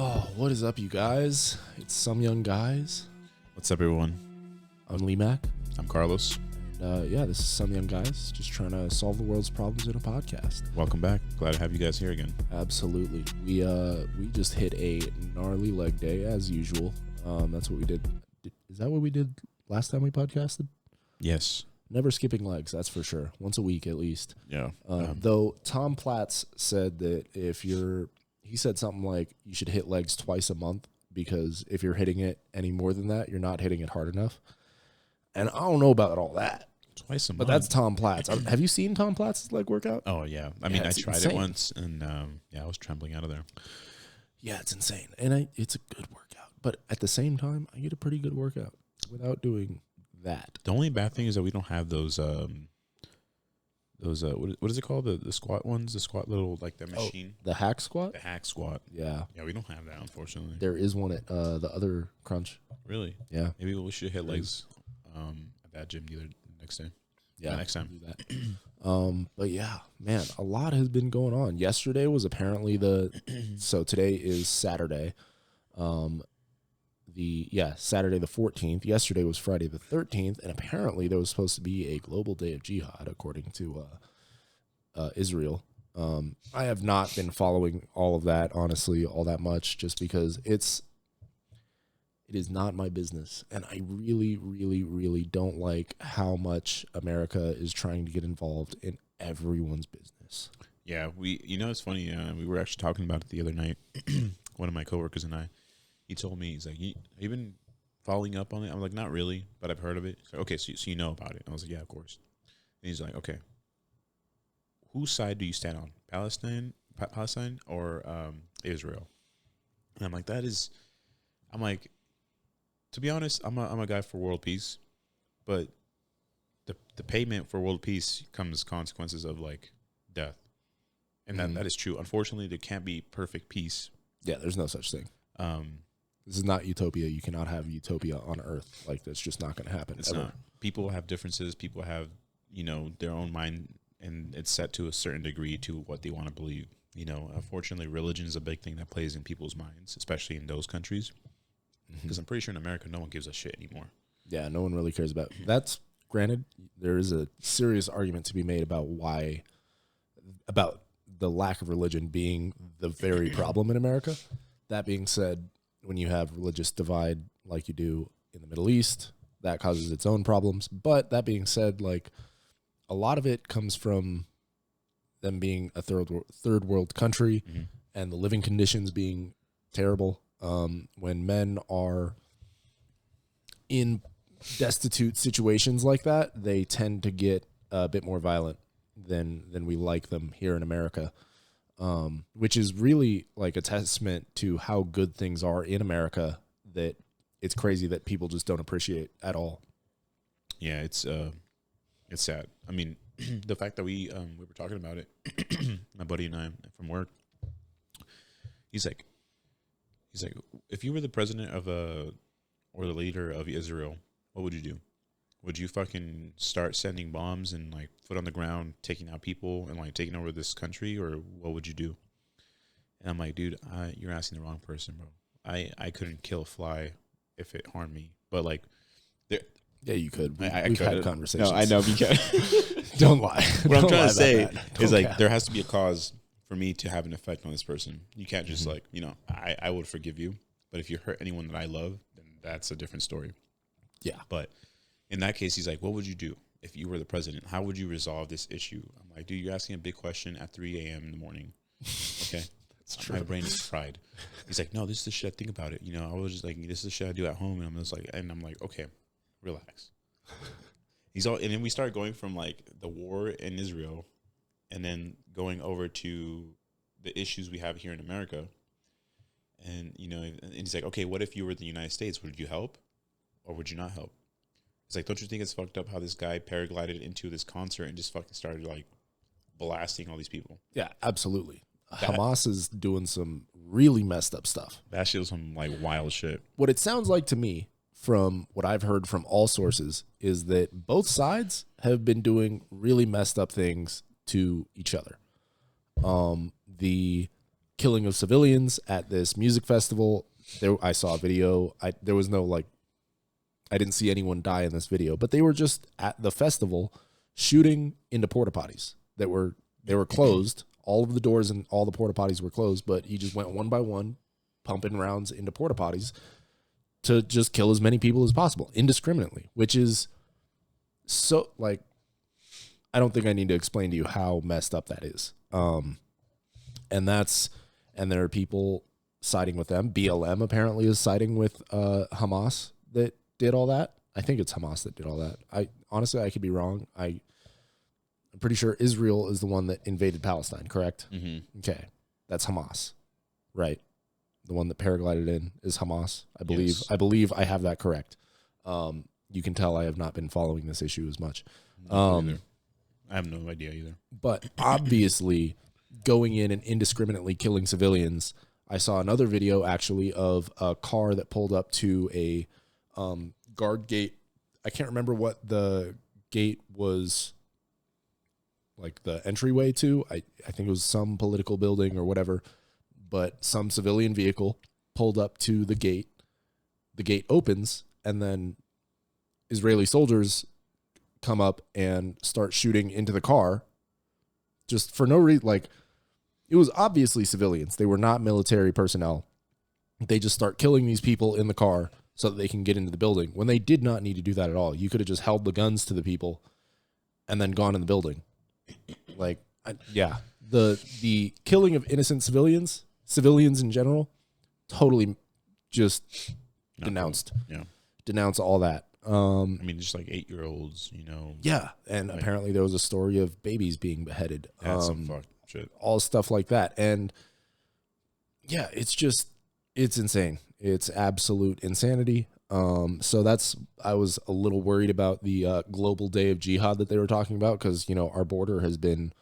Oh, what is up, you guys? It's Some Young Guys. What's up, everyone? I'm Lemac. I'm Carlos. And this is Some Young Guys, just trying to solve the world's problems in a podcast. Welcome back. Glad to have you guys here again. Absolutely. We just hit a gnarly leg day as usual. That's what we did. Is that what we did last time we podcasted? Yes. Never skipping legs, that's for sure. Once a week at least. Yeah. Though Tom Platz said that he said something like you should hit legs twice a month because if you're hitting it any more than that, you're not hitting it hard enough. And I don't know about all that. Twice a month. But that's Tom Platz. Have you seen Tom Platz's leg workout? Oh, yeah. I mean, I tried insane. it once, and I was trembling out of there. Yeah, it's insane. And it's a good workout. But at the same time, I get a pretty good workout without doing that. The only bad thing is that we don't have those what is it called? The squat ones? The squat little, like the machine? The hack squat? The hack squat. Yeah. Yeah, we don't have that, unfortunately. There is one at the other crunch. Really? Yeah. Maybe we should hit legs at that gym next day. Yeah, next time. Do that. But yeah, man, a lot has been going on. Yesterday was apparently so today is Saturday. Saturday the 14th. Yesterday was Friday the 13th, and apparently there was supposed to be a global day of jihad, according to Israel. I have not been following all of that, honestly, all that much, just because it is not my business, and I really, really, really don't like how much America is trying to get involved in everyone's business. Yeah, it's funny. We were actually talking about it the other night. One of my coworkers and I. He told me, he's like, have you been following up on it? I'm like, not really, but I've heard of it. He's like, okay, so you know about it. I was like, yeah, of course. And he's like, okay, whose side do you stand on? Palestine or Israel? And I'm like, to be honest, I'm a guy for world peace, but the payment for world peace comes consequences of like death. And that is true. Unfortunately, there can't be perfect peace. Yeah, there's no such thing. This is not utopia. You cannot have utopia on Earth. Like, that's just not going to happen. It's not. People have differences. People have, their own mind, and it's set to a certain degree to what they want to believe. Unfortunately, religion is a big thing that plays in people's minds, especially in those countries. Because I'm pretty sure in America, no one gives a shit anymore. Yeah, no one really cares about that's granted. There is a serious argument to be made about the lack of religion being the very problem in America. That being said, when you have religious divide like you do in the Middle East, that causes its own problems. But that being said, like, a lot of it comes from them being a third world country and the living conditions being terrible. When men are in destitute situations like that, they tend to get a bit more violent than we like them here in America. Which is really like a testament to how good things are in America, that it's crazy that people just don't appreciate at all. Yeah, it's sad. I mean, the fact that we were talking about it, my buddy and I from work, he's like, if you were the president or the leader of Israel, what would you do? Would you fucking start sending bombs and like foot on the ground, taking out people and like taking over this country, or what would you do? And I'm like, dude, you're asking the wrong person, bro. I couldn't kill a fly if it harmed me, but like, yeah, you could. We've had conversations. No, I know. Because don't lie. What I'm trying to say is like there has to be a cause for me to have an effect on this person. You can't just like I would forgive you, but if you hurt anyone that I love, then that's a different story. Yeah, but. In that case, he's like, what would you do if you were the president? How would you resolve this issue? I'm like, dude, you're asking a big question at 3 a.m. in the morning. Okay. That's true. My brain is fried. He's like, no, this is the shit. Think about it. I was just like, this is the shit I do at home. And I'm like, okay, relax. And then we start going from like the war in Israel and then going over to the issues we have here in America. And, and he's like, okay, what if you were the United States? Would you help or would you not help? It's like, don't you think it's fucked up how this guy paraglided into this concert and just fucking started like blasting all these people? Yeah, absolutely. Hamas is doing some really messed up stuff. That shit was some like wild shit. What it sounds like to me, from what I've heard from all sources, is that both sides have been doing really messed up things to each other. The killing of civilians at this music festival. I saw a video. There was no like, I didn't see anyone die in this video, but they were just at the festival shooting into porta potties they were closed. All of the doors and all the porta potties were closed, but he just went one by one, pumping rounds into porta potties to just kill as many people as possible indiscriminately, which is so like, I don't think I need to explain to you how messed up that is. And there are people siding with them. BLM apparently is siding with Hamas that did all that. I think it's Hamas that did all that. I could be wrong. I'm pretty sure Israel is the one that invaded Palestine, correct? Mm-hmm. Okay. That's Hamas, right? The one that paraglided in is Hamas, I believe. Yes. I believe I have that correct. You can tell I have not been following this issue as much. I have no idea either. But obviously, going in and indiscriminately killing civilians. I saw another video actually of a car that pulled up to a guard gate. I can't remember what the gate was, like the entryway to. I think it was some political building or whatever, but some civilian vehicle pulled up to the gate. The gate opens, and then Israeli soldiers come up and start shooting into the car just for no reason. Like, it was obviously civilians. They were not military personnel. They just start killing these people in the car so that they can get into the building when they did not need to do that at all. You could have just held the guns to the people and then gone in the building. Like, the killing of innocent civilians in general, totally just denounced. Yeah. Denounce all that. I mean, just like 8-year-olds, Yeah, and like, apparently there was a story of babies being beheaded. That's some fucked shit. All stuff like that. And yeah, it's insane. It's absolute insanity. So I was a little worried about the global day of jihad that they were talking about because, our border has been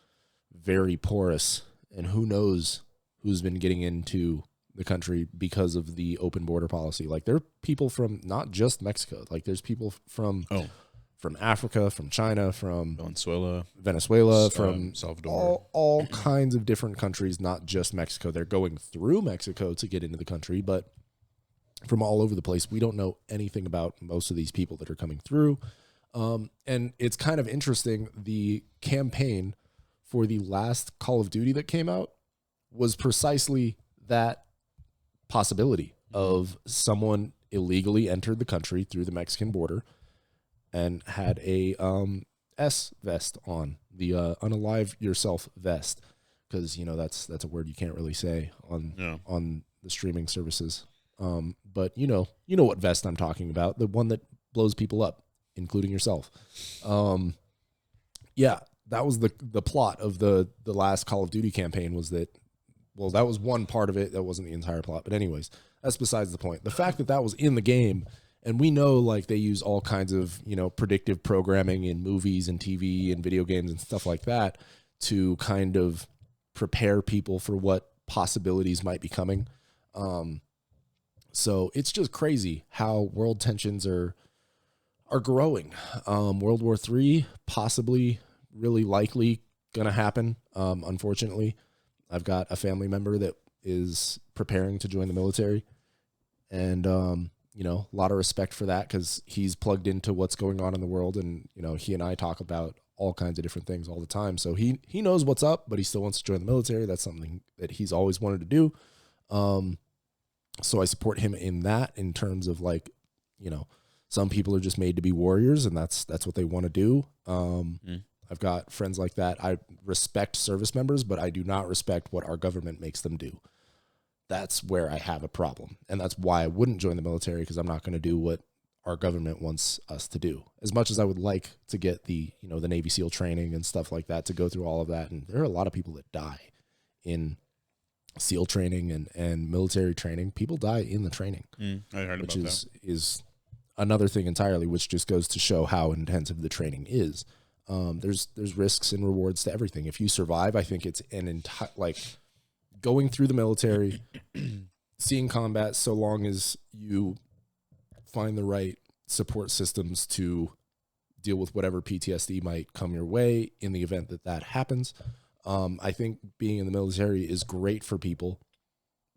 very porous, and who knows who's been getting into the country because of the open border policy. Like, there are people from not just Mexico. Like, there's people from Africa, from China, from Venezuela, from Salvador, all kinds of different countries, not just Mexico. They're going through Mexico to get into the country, but from all over the place. We don't know anything about most of these people that are coming through. And it's kind of interesting. The campaign for the last Call of Duty that came out was precisely that possibility of someone illegally entered the country through the Mexican border and had a S vest on, the unalive yourself vest, because that's a word you can't really say on the streaming services. But you know what vest I'm talking about, the one that blows people up, including yourself. Yeah, that was the plot of the last Call of Duty campaign. Was that, well, that was one part of it. That wasn't the entire plot. But anyways, that's besides the point. The fact that was in the game, and we know like they use all kinds of, predictive programming in movies and TV and video games and stuff like that to kind of prepare people for what possibilities might be coming. So it's just crazy how world tensions are growing. World War III possibly, really likely going to happen. Unfortunately, I've got a family member that is preparing to join the military, and a lot of respect for that because he's plugged into what's going on in the world, and he and I talk about all kinds of different things all the time. So he knows what's up, but he still wants to join the military. That's something that he's always wanted to do. So I support him in that, in terms of like, some people are just made to be warriors, and that's what they want to do. I've got friends like that. I respect service members, but I do not respect what our government makes them do. That's where I have a problem. And that's why I wouldn't join the military, because I'm not going to do what our government wants us to do. As much as I would like to get the Navy SEAL training and stuff like that, to go through all of that. And there are a lot of people that die in SEAL training and military training. People die in the training. I heard about that. Which is another thing entirely, which just goes to show how intensive the training is. There's risks and rewards to everything. If you survive, I think it's an entire, like, going through the military, seeing combat, so long as you find the right support systems to deal with whatever PTSD might come your way in the event that happens. I think being in the military is great for people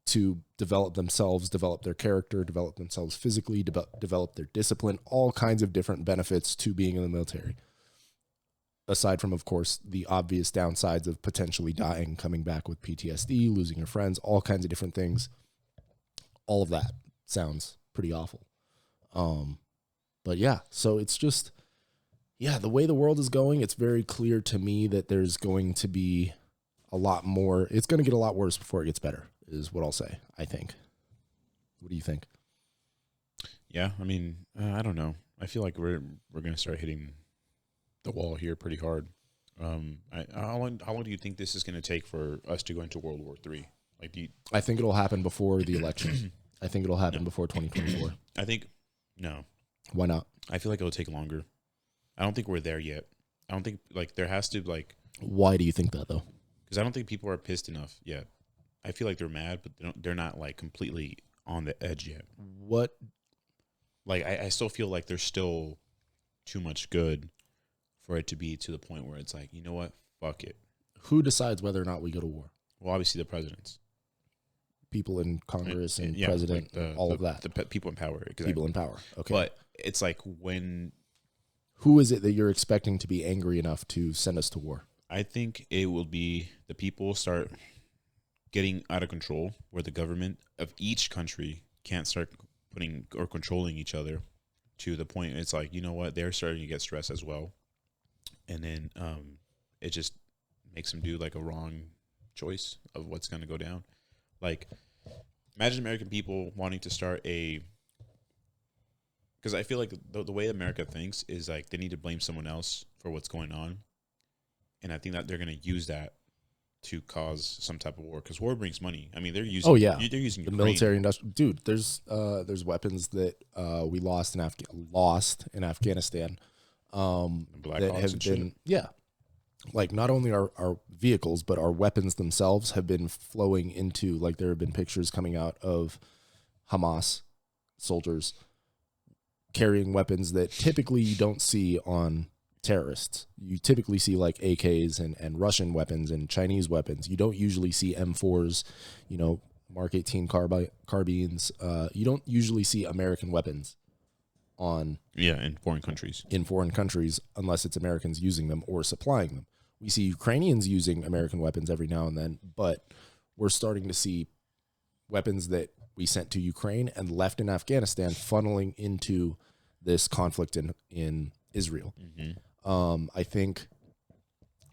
to develop themselves, develop their character, develop themselves physically, develop their discipline, all kinds of different benefits to being in the military. Aside from, of course, the obvious downsides of potentially dying, coming back with PTSD, losing your friends, all kinds of different things. All of that sounds pretty awful. But yeah, so it's just, the way the world is going, it's very clear to me that there's going to be a lot more. It's going to get a lot worse before it gets better, is what I'll say, I think. What do you think? Yeah, I mean, I don't know. I feel like we're going to start hitting the wall here pretty hard. How long do you think this is going to take for us to go into World War III? Like, I think it'll happen before the election. I think it'll happen before 2024. I think no. Why not? I feel like it'll take longer. I don't think we're there yet. I don't think there has to Why do you think that though? Because I don't think people are pissed enough yet. I feel like they're mad, but they're not completely on the edge yet. What? I still feel like there's still too much good for it to be to the point where it's like, you know what? Fuck it. Who decides whether or not we go to war? Well, obviously the presidents. People in Congress and president, all of that. The people in power. Exactly. People in power. Okay. But it's like when... Who is it that you're expecting to be angry enough to send us to war? I think it will be the people start getting out of control where the government of each country can't start putting or controlling each other to the point it's like, you know what? They're starting to get stressed as well. And then it just makes them do a wrong choice of what's going to go down. Imagine American people wanting to start because I feel like the way America thinks is they need to blame someone else for what's going on. And I think that they're going to use that to cause some type of war because war brings money. I mean, they're using. Oh yeah, they're using the Ukraine. military industrial. Dude, there's weapons that we lost in Afghanistan. That have been not only our vehicles but our weapons themselves have been flowing into there have been pictures coming out of Hamas soldiers carrying weapons that typically you don't see on terrorists. You typically see AKs and Russian weapons and Chinese weapons. You don't usually see M4s, Mark 18 carbines. You don't usually see American weapons in foreign countries unless it's Americans using them or supplying them. We see Ukrainians using American weapons every now and then, but we're starting to see weapons that we sent to Ukraine and left in Afghanistan funneling into this conflict in Israel. Mm-hmm. I think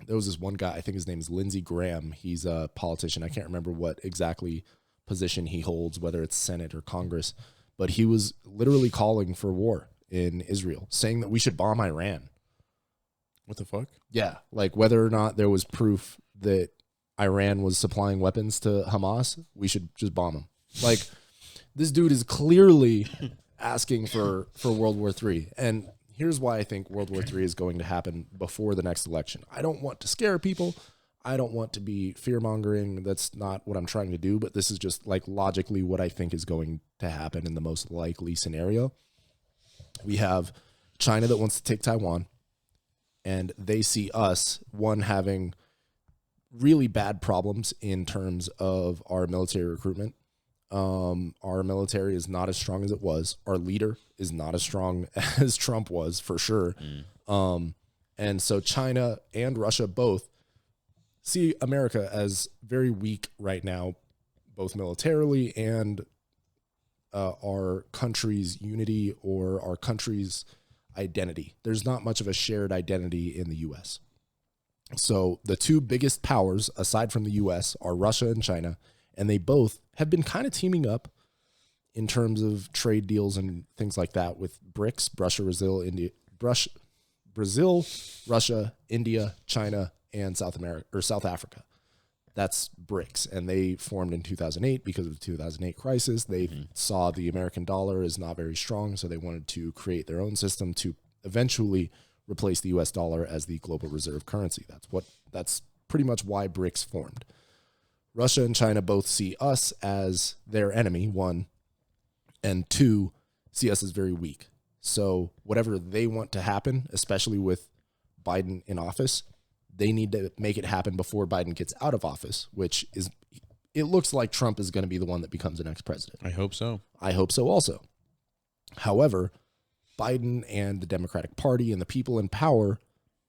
there was this one guy, I think his name is Lindsey Graham. He's a politician. I can't remember what exactly position he holds, whether it's Senate or Congress, but he was literally calling for war in Israel, saying that we should bomb Iran. What the fuck? Yeah, whether or not there was proof that Iran was supplying weapons to Hamas, we should just bomb them. This dude is clearly asking for World War III. And here's why I think World War III is going to happen before the next election. I don't want to scare people. I don't want to be fear-mongering. That's not what I'm trying to do, but this is just logically what I think is going to happen in the most likely scenario. We have China that wants to take Taiwan, and they see us, one, having really bad problems in terms of our military recruitment. Our military is not as strong as it was. Our leader is not as strong as Trump was, for sure. And so China and Russia both see America as very weak right now, both militarily and our country's unity or our country's identity. There's not much of a shared identity in the U.S. So the two biggest powers, aside from the U.S., are Russia and China, and they both have been kind of teaming up in terms of trade deals and things like that with BRICS, Brazil, Russia, India, China, and South Africa. That's BRICS, and they formed in 2008 because of the 2008 crisis. They saw the American dollar is not very strong, so they wanted to create their own system to eventually replace the U.S. dollar as the global reserve currency. That's pretty much why BRICS formed. Russia and China both see us as their enemy, one, and two, see us as very weak. So whatever they want to happen, especially with Biden in office, they need to make it happen before Biden gets out of office, which is it looks like Trump is going to be the one that becomes the next president. I hope so. I hope so also. However, Biden and the Democratic Party and the people in power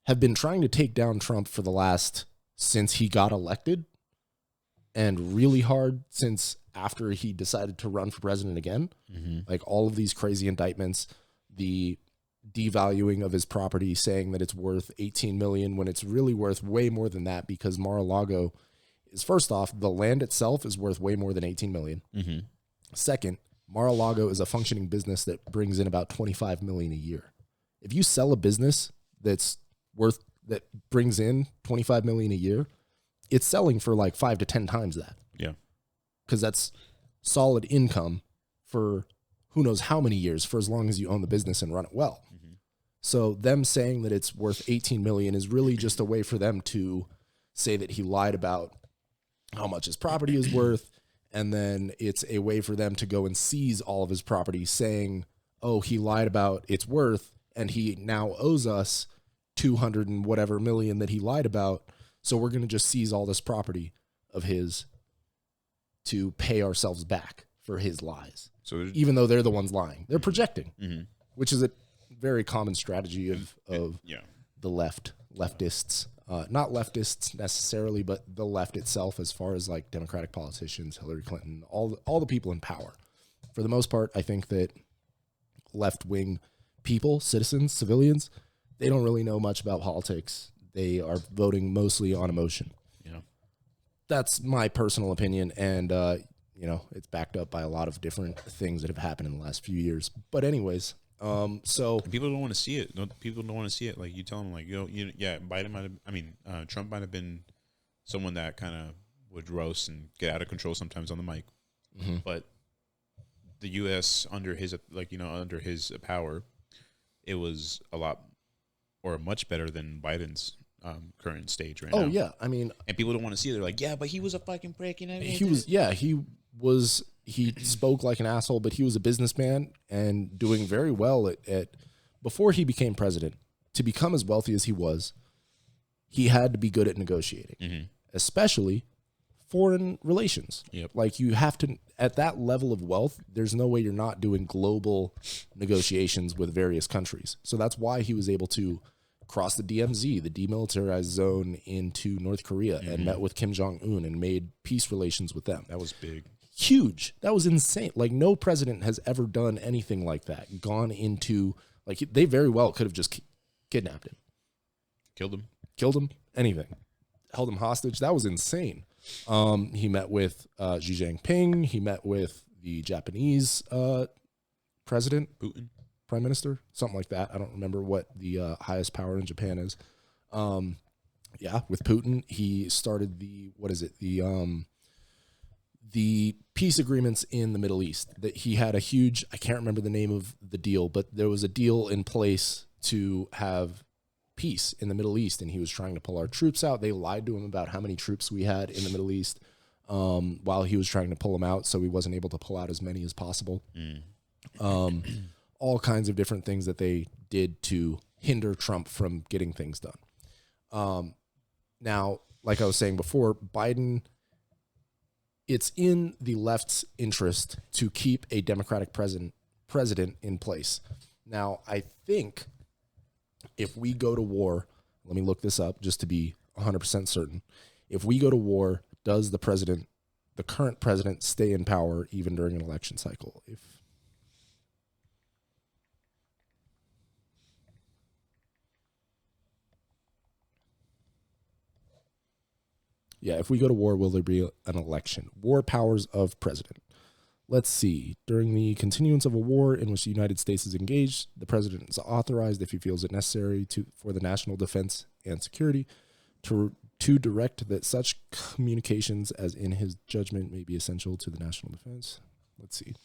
have been trying to take down Trump for the last, since he got elected, and really hard since after he decided to run for president again. Like all of these crazy indictments, the devaluing of his property, saying that it's worth $18 million when it's really worth way more than that, because Mar-a-Lago is, first off, the land itself is worth way more than $18 million. Second, Mar-a-Lago is a functioning business that brings in about $25 million a year. If you sell a business that brings in $25 million a year, it's selling for like 5 to 10 times that. Yeah. Because that's solid income for who knows how many years, for as long as you own the business and run it well. So them saying that it's worth 18 million is really just a way for them to say that he lied about how much his property is worth. And then it's a way for them to go and seize all of his property, saying, oh, he lied about its worth, and he now owes us 200 and whatever million that he lied about. So we're going to just seize all this property of his to pay ourselves back for his lies. So even though they're the ones lying, they're projecting, which is a very common strategy of the leftists. Not leftists necessarily, but the left itself, as far as like Democratic politicians, Hillary Clinton, all the people in power. For the most part, I think that left-wing people, citizens, civilians, they don't really know much about politics. They are voting mostly on emotion. Yeah, that's my personal opinion, and it's backed up by a lot of different things that have happened in the last few years. But anyways. So people don't want to see it. People don't want to see it. Like you tell them, like Biden might have. Trump might have been someone that kind of would roast and get out of control sometimes on the mic. But the U.S. under his power, it was a lot or much better than Biden's current stage right now. Oh yeah, I mean, and people don't want to see it. They're like, yeah, but he was a fucking prick. You know, he spoke like an asshole, but he was a businessman and doing very well at before he became president. To become as wealthy as he was, he had to be good at negotiating, especially foreign relations. Like you have to, at that level of wealth, there's no way you're not doing global negotiations with various countries. So that's why he was able to cross the DMZ, the demilitarized zone, into North Korea and met with Kim Jong-un and made peace relations with them. That was big. Huge. That was insane. Like no president has ever done anything like that. Gone into, like, they very well could have just kidnapped him. Killed him. Anything. Held him hostage. That was insane. He met with Xi Jinping. He met with the Japanese president. Putin. Prime Minister. Something like that. I don't remember what the highest power in Japan is. With Putin. He started the peace agreements in the Middle East. That he had a huge, I can't remember the name of the deal, but there was a deal in place to have peace in the Middle East, and he was trying to pull our troops out. They lied to him about how many troops we had in the Middle East while he was trying to pull them out, so he wasn't able to pull out as many as possible. All kinds of different things that they did to hinder Trump from getting things done. Now, like I was saying before, Biden, it's in the left's interest to keep a Democratic president in place. Now, I think if we go to war, let me look this up just to be 100% certain. If we go to war, does the current president, stay in power even during an election cycle? If we go to war, will there be an election? War powers of president. Let's see. During the continuance of a war in which the United States is engaged, the president is authorized, if he feels it necessary for the national defense and security, to direct that such communications as in his judgment may be essential to the national defense. Let's see.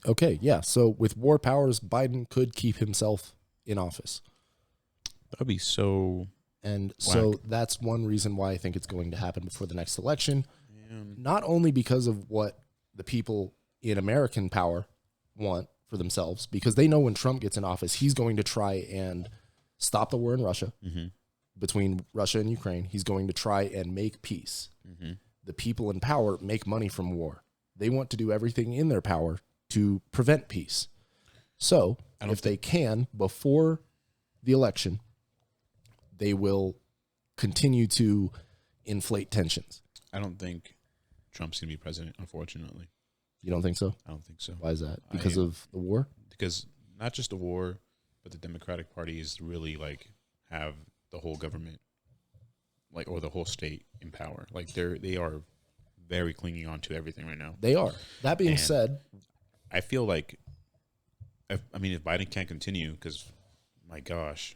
Okay, yeah. So with war powers, Biden could keep himself in office. That'd be so. And whack. so that's one reason why I think it's going to happen before the next election. Man. Not only because of what the people in American power want for themselves, because they know when Trump gets in office, he's going to try and stop the war in Russia, between Russia and Ukraine. He's going to try and make peace. The people in power make money from war. They want to do everything in their power to prevent peace. So if they can, before the election, they will continue to inflate tensions. I don't think Trump's going to be president, unfortunately. You don't think so? I don't think so. Why is that? Because of the war? Because not just the war, but the Democratic Party is really like have the whole government, like, or the whole state in power. Like they are very clinging on to everything right now. They are. That being said, I feel like, if Biden can't continue, because my gosh,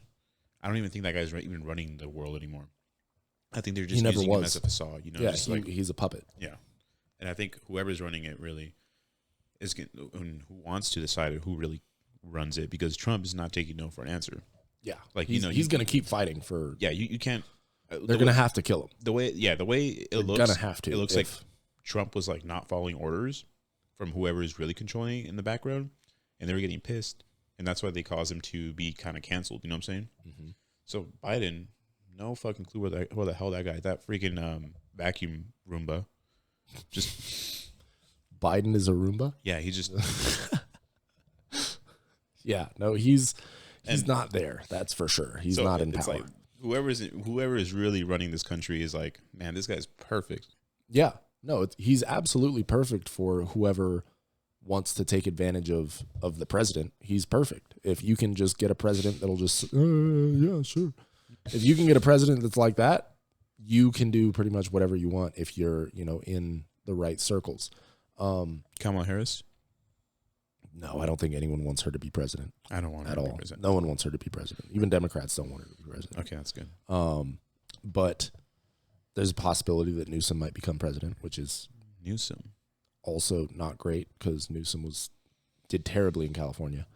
I don't even think that guy's even running the world anymore. I think they're just using him as a facade. Yeah, he's a puppet. Yeah. And I think whoever's running it really is who wants to decide who really runs it, because Trump is not taking no for an answer. Yeah. Like, he's going to keep fighting for. Yeah. You can't. They're going to have to kill him. The way it looks. Going to have to. It looks like Trump was like not following orders from whoever is really controlling in the background, and they were getting pissed. And that's why they caused him to be kind of canceled. You know what I'm saying? So Biden, no fucking clue where the hell that guy, that freaking vacuum Roomba. Just Biden is a Roomba? Yeah, he just yeah, no, he's not there. That's for sure. He's not in power. Like whoever is really running this country is like, man, this guy's perfect. Yeah, no, he's absolutely perfect for whoever wants to take advantage of the president. He's perfect. If you can just get a president that'll just yeah, sure. If you can get a president that's like that, you can do pretty much whatever you want if you're, in the right circles. Kamala Harris? No, I don't think anyone wants her to be president. I don't want her at to all. be president. No one wants her to be president. Even Democrats don't want her to be president. Okay, that's good. But there's a possibility that Newsom might become president, which is Newsom also not great because Newsom did terribly in California.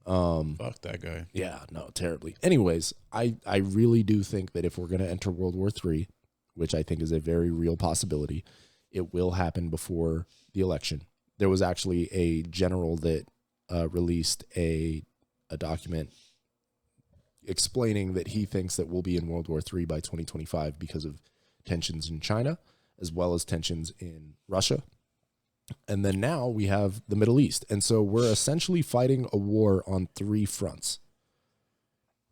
Fuck that guy. Yeah, no, terribly. Anyways, I really do think that if we're going to enter World War III, which I think is a very real possibility, it will happen before the election. There was actually a general that released a document explaining that he thinks that we'll be in World War III by 2025 because of tensions in China, as well as tensions in Russia. And then now we have the Middle East. And so we're essentially fighting a war on three fronts.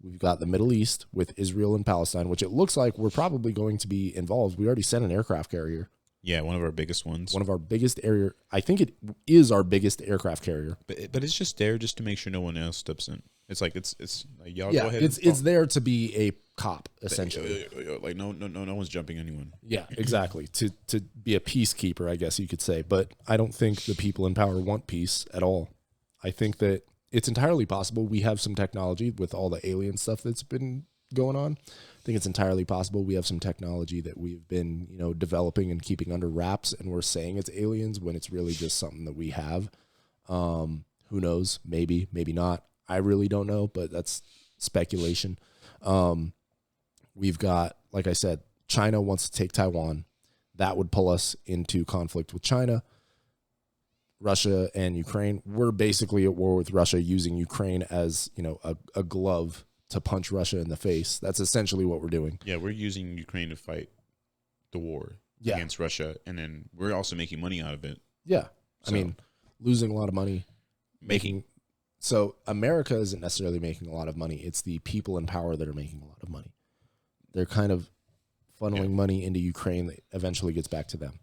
We've got the Middle East with Israel and Palestine, which it looks like we're probably going to be involved. We already sent an aircraft carrier. Yeah, one of our biggest ones. One of our biggest area. I think it is our biggest aircraft carrier. But it's just there just to make sure no one else steps in. It's like it's like, y'all yeah, go ahead. It's there to be a cop essentially. Like no one's jumping anyone. Yeah, exactly. To be a peacekeeper, I guess you could say. But I don't think the people in power want peace at all. I think that it's entirely possible we have some technology with all the alien stuff that's been going on. I think it's entirely possible we have some technology that we've been, developing and keeping under wraps, and we're saying it's aliens when it's really just something that we have. Who knows? Maybe, maybe not. I really don't know, but that's speculation. We've got, like I said, China wants to take Taiwan. That would pull us into conflict with China. Russia and Ukraine. We're basically at war with Russia, using Ukraine as, a glove to punch Russia in the face. That's essentially what we're doing. Yeah, we're using Ukraine to fight the war against Russia, and then we're also making money out of it. Yeah. So, losing a lot of money. So America isn't necessarily making a lot of money. It's the people in power that are making a lot of money. They're kind of funneling money into Ukraine that eventually gets back to them.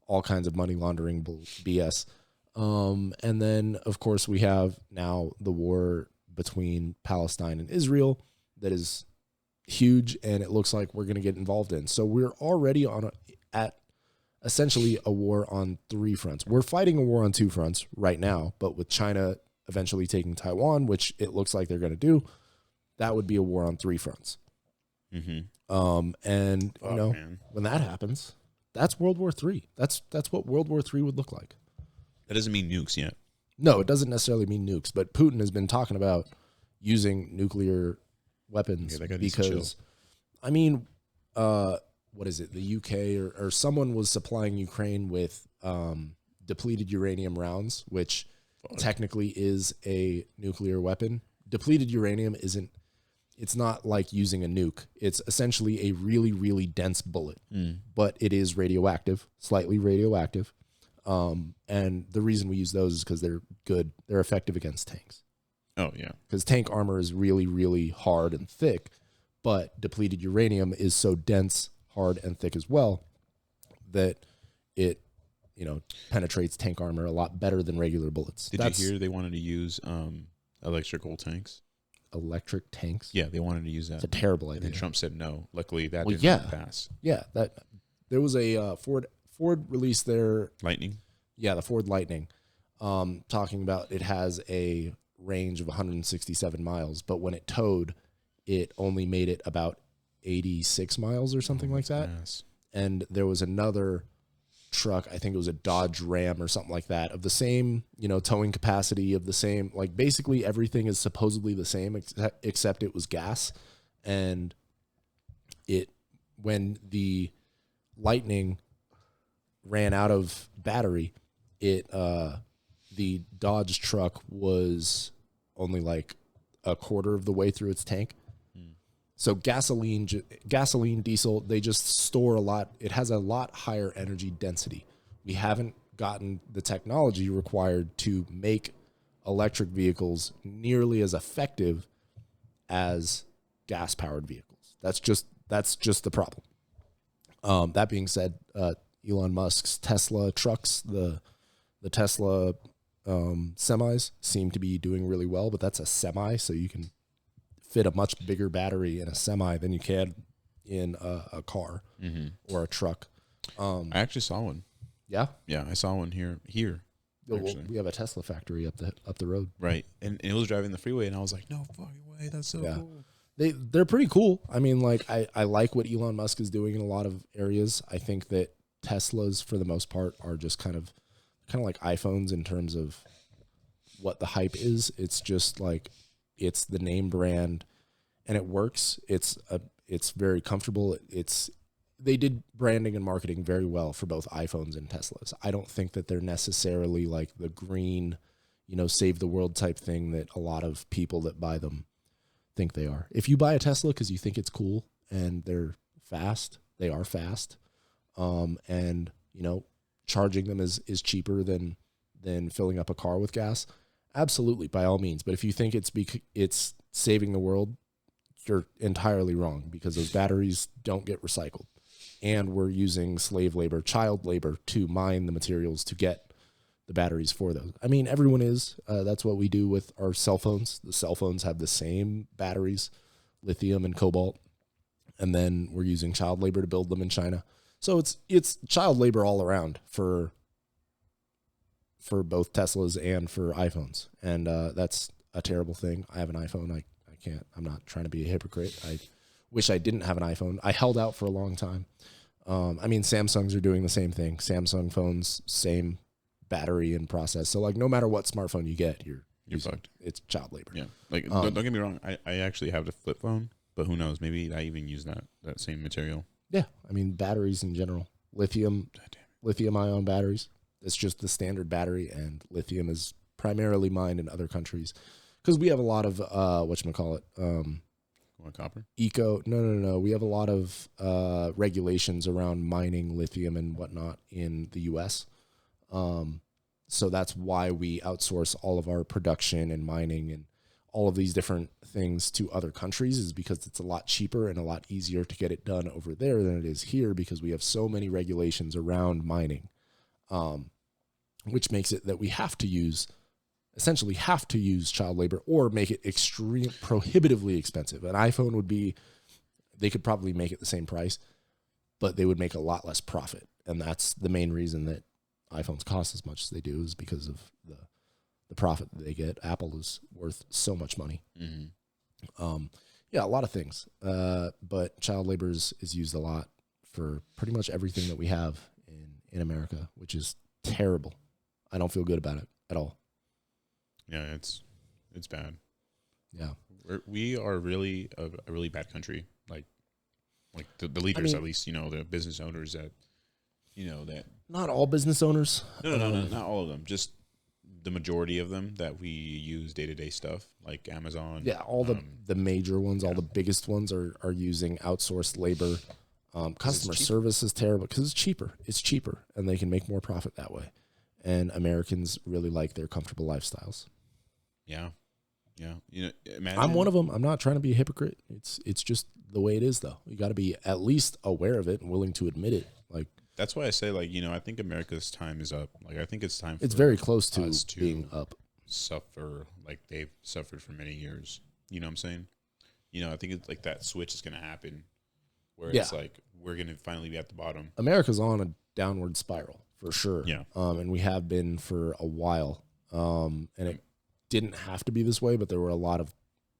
All kinds of money laundering BS. And then, of course, we have now the war between Palestine and Israel that is huge, and it looks like we're going to get involved in. So we're already at essentially a war on three fronts. We're fighting a war on two fronts right now, but with China eventually taking Taiwan, which it looks like they're going to do, that would be a war on three fronts. And when that happens, that's World War III. That's what World War III would look like. That doesn't mean nukes yet. No, it doesn't necessarily mean nukes, but Putin has been talking about using nuclear weapons because, I mean, what is it? The UK or someone was supplying Ukraine with depleted uranium rounds, which technically is a nuclear weapon. Depleted uranium isn't. It's not like using a nuke. It's essentially a really, really dense bullet, but it is radioactive, slightly radioactive. And the reason we use those is because they're good. They're effective against tanks. Oh, yeah. Because tank armor is really, really hard and thick, but depleted uranium is so dense, hard, and thick as well that it, penetrates tank armor a lot better than regular bullets. Did you hear they wanted to use electrical tanks? Electric tanks? Yeah, they wanted to use that. It's a terrible idea. And then Trump said no. Luckily, that didn't pass. Yeah, there was a Ford released their Lightning. Yeah, the Ford Lightning, talking about it has a range of 167 miles, but when it towed, it only made it about 86 miles or something like that. Yes. And there was another truck, I think it was a Dodge Ram or something like that, of the same, towing capacity, of the same, like basically everything is supposedly the same except it was gas. And when the Lightning ran out of battery, the Dodge truck was only like a quarter of the way through its tank. So gasoline, diesel, they just store a lot. It has a lot higher energy density. We haven't gotten the technology required to make electric vehicles nearly as effective as gas-powered vehicles. That's just the problem. That being said, Elon Musk's Tesla trucks, the Tesla semis seem to be doing really well, but that's a semi, so you can fit a much bigger battery in a semi than you can in a car or a truck. I actually saw one. Yeah? Yeah, I saw one here. Well, we have a Tesla factory up the road. Right. And it was driving the freeway, and I was like, no fucking way, that's so cool. They're pretty cool. I mean, like, I like what Elon Musk is doing in a lot of areas. I think that Teslas, for the most part, are just kind of like iPhones in terms of what the hype is. It's just like, it's the name brand, and it works. It's very comfortable. They did branding and marketing very well for both iPhones and Teslas. I don't think that they're necessarily like the green, save the world type thing that a lot of people that buy them think they are. If you buy a Tesla because you think it's cool and they're fast, they are fast. And charging them is cheaper than filling up a car with gas. Absolutely, by all means. But if you think it's saving the world, you're entirely wrong, because those batteries don't get recycled. And we're using slave labor, child labor, to mine the materials to get the batteries for those. I mean, everyone is. That's what we do with our cell phones. The cell phones have the same batteries, lithium and cobalt. And then we're using child labor to build them in China. So it's child labor all around for both Teslas and for iPhones. And that's a terrible thing. I have an iPhone. I can't. I'm not trying to be a hypocrite. I wish I didn't have an iPhone. I held out for a long time. I mean, Samsungs are doing the same thing. Samsung phones, same battery and process. So, like, no matter what smartphone you get, you're fucked. It's child labor. Yeah. Like, don't get me wrong. I actually have the flip phone, but who knows? Maybe I even use that same material. Yeah. I mean, batteries in general. Lithium-ion batteries. It's just the standard battery, and lithium is primarily mined in other countries because we have a lot of Copper? No. We have a lot of regulations around mining lithium and whatnot in the U.S. So that's why we outsource all of our production and mining and all of these different things to other countries, is because it's a lot cheaper and a lot easier to get it done over there than it is here, because we have so many regulations around mining, which makes it that we essentially have to use child labor or make it prohibitively expensive. An iPhone they could probably make it the same price, but they would make a lot less profit. And that's the main reason that iPhones cost as much as they do, is because of the profit that they get. Apple is worth so much money. Mm-hmm. A lot of things. But child labor is used a lot for pretty much everything that we have in America, which is terrible. I don't feel good about it at all. Yeah, it's bad. Yeah. We are really a really bad country. Like the leaders, at least, the business owners that, that. Not all business owners. No, not all of them. Just the majority of them that we use day to day stuff, like Amazon. Yeah, all the major ones, all the biggest ones are using outsourced labor. Customer service is terrible because it's cheaper. It's cheaper, and they can make more profit that way. And Americans really like their comfortable lifestyles. Yeah. Imagine. I'm one of them. I'm not trying to be a hypocrite. It's just the way it is, though. You got to be at least aware of it and willing to admit it. Like, that's why I say, I think America's time is up. Like, I think it's time for it's very close to us being up. Suffer like they've suffered for many years. You know what I'm saying? I think it's like that switch is going to happen where it's like we're going to finally be at the bottom. America's on a downward spiral for sure. Yeah. And we have been for a while. And it didn't have to be this way, but there were a lot of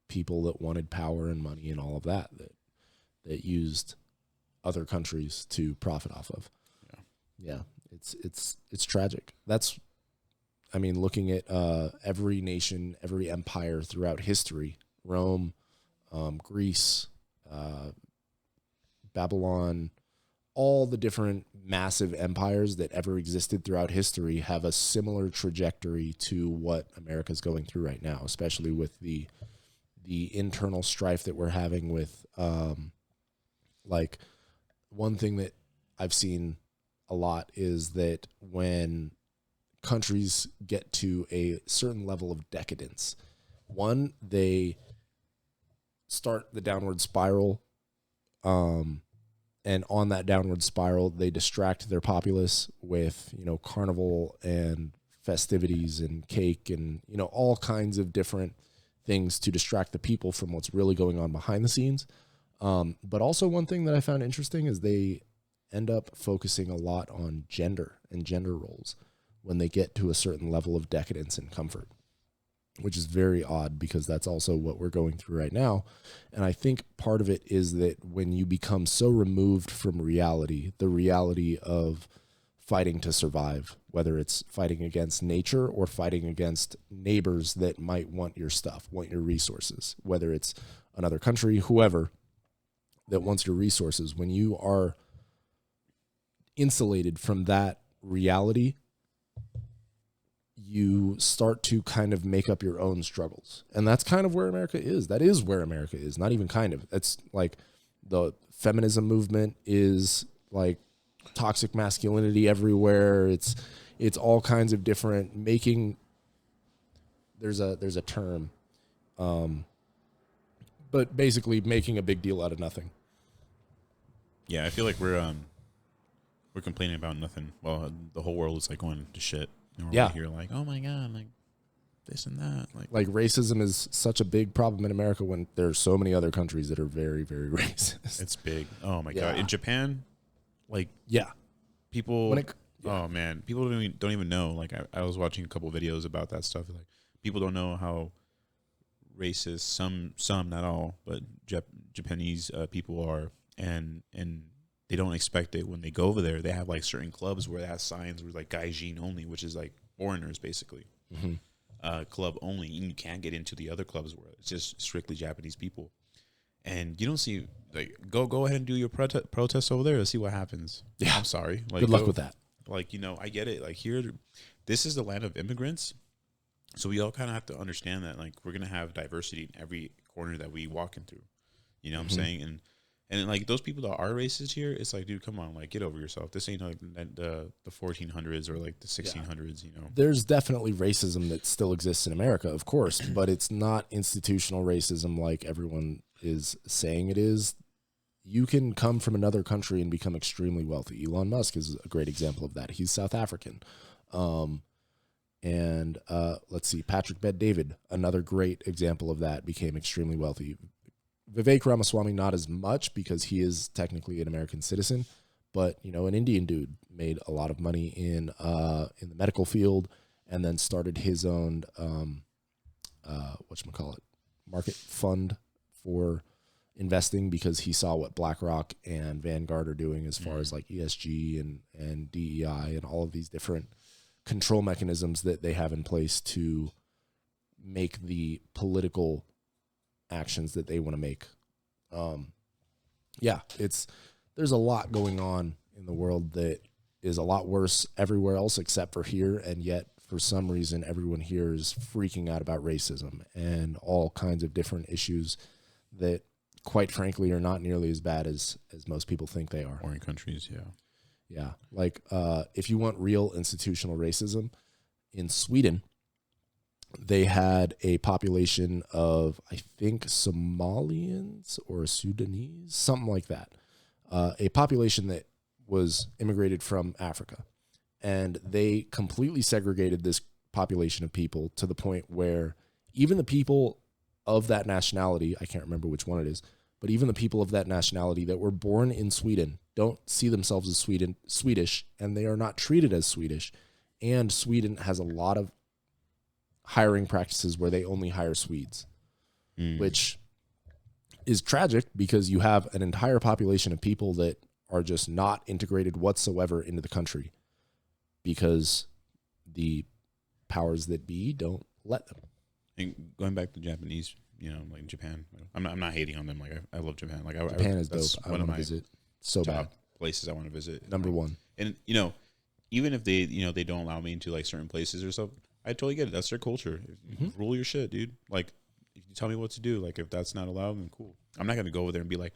people that wanted power and money and all of that used other countries to profit off of. Yeah, it's tragic. Looking at every nation, every empire throughout history, Rome, Greece, Babylon, all the different massive empires that ever existed throughout history have a similar trajectory to what America's going through right now, especially with the internal strife that we're having with, one thing that I've seen a lot is that when countries get to a certain level of decadence, one, they start the downward spiral, and on that downward spiral, they distract their populace with, carnival and festivities and cake and, all kinds of different things to distract the people from what's really going on behind the scenes. But also one thing that I found interesting is they end up focusing a lot on gender and gender roles when they get to a certain level of decadence and comfort, which is very odd because that's also what we're going through right now. And I think part of it is that when you become so removed from reality, the reality of fighting to survive, whether it's fighting against nature or fighting against neighbors that might want your stuff, want your resources, whether it's another country, whoever that wants your resources, when you are insulated from that reality, you start to kind of make up your own struggles. And that's kind of where America is. That is where America is. Not even kind of. It's like the feminism movement is like toxic masculinity everywhere. It's all kinds of different there's a term, but basically making a big deal out of nothing. Yeah, I feel like we're complaining about nothing. Well, the whole world is like going to shit. And we're here like, oh my God, like this and that. Like racism is such a big problem in America when there's so many other countries that are very, very racist. It's big. Oh my God. In Japan, people, oh man, people don't even know. Like I was watching a couple of videos about that stuff. Like people don't know how racist some, not all, but Japanese people are. And they don't expect it when they go over there. They have like certain clubs where they have signs where like gaijin only, which is like foreigners basically, club only. And you can't get into the other clubs where it's just strictly Japanese people. And you don't see like go ahead and do your protest over there. Let's see what happens. Yeah, I'm sorry. Like, good luck with that. Like I get it. Like here, this is the land of immigrants, so we all kind of have to understand that like we're gonna have diversity in every corner that we walk into. You know what I'm saying? And like those people that are racist here, it's like, dude, come on, like get over yourself. This ain't like the 1400s or like the 1600s, There's definitely racism that still exists in America, of course, but it's not institutional racism like everyone is saying it is. You can come from another country and become extremely wealthy. Elon Musk is a great example of that. He's South African. Let's see, Patrick Bet-David, another great example of that, became extremely wealthy. Vivek Ramaswamy, not as much because he is technically an American citizen, but an Indian dude made a lot of money in the medical field, and then started his own market fund for investing because he saw what BlackRock and Vanguard are doing as far as like ESG and DEI and all of these different control mechanisms that they have in place to make the political actions that they want to make. Yeah, there's a lot going on in the world that is a lot worse everywhere else except for here, and yet for some reason everyone here is freaking out about racism and all kinds of different issues that, quite frankly, are not nearly as bad as most people think they are. Foreign countries, Yeah. Like, if you want real institutional racism, in Sweden, they had a population of, I think, Somalians or Sudanese, something like that. A population that was immigrated from Africa. And they completely segregated this population of people to the point where even the people of that nationality, I can't remember which one it is, but even the people of that nationality that were born in Sweden don't see themselves as Swedish, and they are not treated as Swedish. And Sweden has a lot of hiring practices where they only hire Swedes, which is tragic because you have an entire population of people that are just not integrated whatsoever into the country because the powers that be don't let them. And going back to Japanese, like Japan, I'm not hating on them. Like I love Japan. Like Japan is dope. I want to visit so bad. Places I want to visit. Number one. And even if they they don't allow me into like certain places or something, I totally get it. That's their culture. Rule your shit, dude. Like, if you tell me what to do, like if that's not allowed, then cool. I'm not gonna go over there and be like,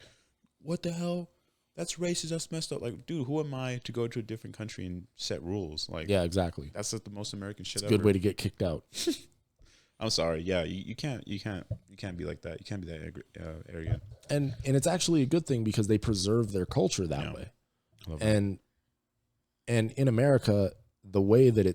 what the hell? That's racist. That's messed up. Like, dude, who am I to go to a different country and set rules? Like, yeah, exactly. That's like the most American shit ever. Good way to get kicked out. I'm sorry. Yeah, you can't be like that. You can't be that arrogant. And it's actually a good thing because they preserve their culture that way. And in America, the way that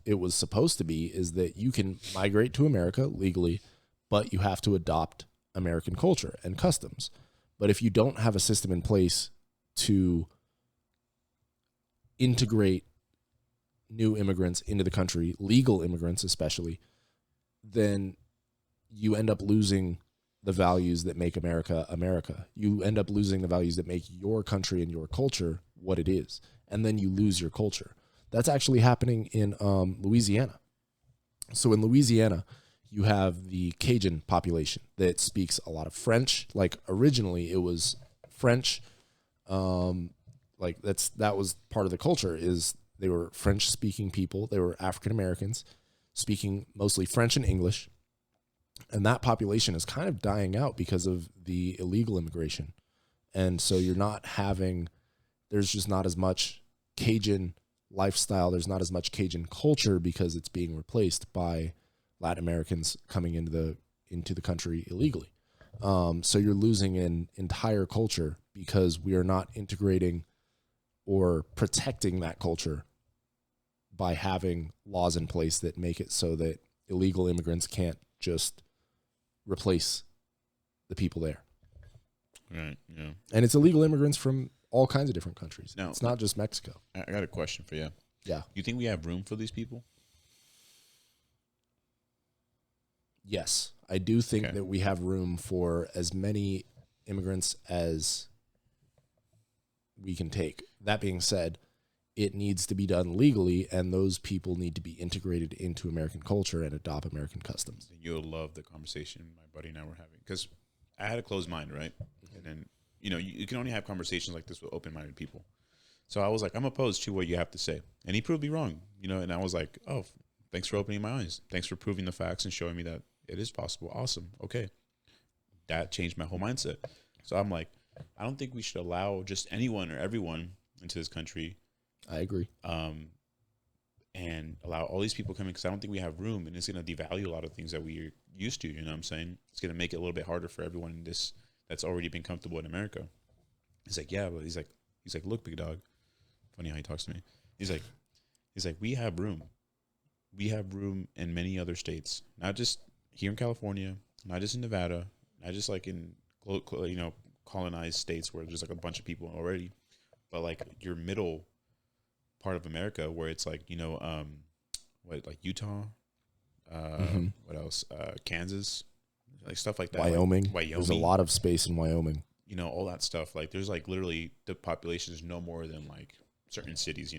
it was supposed to be is that you can migrate to America legally, but you have to adopt American culture and customs. But if you don't have a system in place to integrate new immigrants into the country, legal immigrants especially, then you end up losing the values that make America America. You end up losing the values that make your country and your culture what it is. And then you lose your culture. That's actually happening in Louisiana. So in Louisiana, you have the Cajun population that speaks a lot of French. Like originally it was French. That was part of the culture is they were French speaking people. They were African Americans speaking mostly French and English. And that population is kind of dying out because of the illegal immigration. And so there's just not as much Cajun lifestyle. There's not as much Cajun culture because it's being replaced by Latin Americans coming into the country illegally. So you're losing an entire culture because we are not integrating or protecting that culture by having laws in place that make it so that illegal immigrants can't just replace the people there. Right, yeah. And it's illegal immigrants from all kinds of different countries. Now, it's not just Mexico. I got a question for you. Yeah. You think we have room for these people? Yes. I do think that we have room for as many immigrants as we can take. That being said, it needs to be done legally, and those people need to be integrated into American culture and adopt American customs. You'll love the conversation my buddy and I were having, because I had a closed mind, right? And then, you can only have conversations like this with open-minded people. So I was like, I'm opposed to what you have to say. And he proved me wrong, and I was like, oh, thanks for opening my eyes. Thanks for proving the facts and showing me that it is possible. Awesome. Okay. That changed my whole mindset. So I'm like, I don't think we should allow just anyone or everyone into this country. I agree. And allow all these people coming, because I don't think we have room, and it's going to devalue a lot of things that we're used to. You know what I'm saying? It's going to make it a little bit harder for everyone in this that's already been comfortable in America. He's like, yeah, but he's like, look, big dog. Funny how he talks to me. He's like, we have room. We have room in many other states, not just here in California, not just in Nevada, not just like in colonized states where there's like a bunch of people already, but like your middle part of America where it's like like Utah, what else? Kansas, like stuff like that. Wyoming. There's a lot of space in Wyoming. All that stuff. Like there's like literally the population is no more than like certain cities.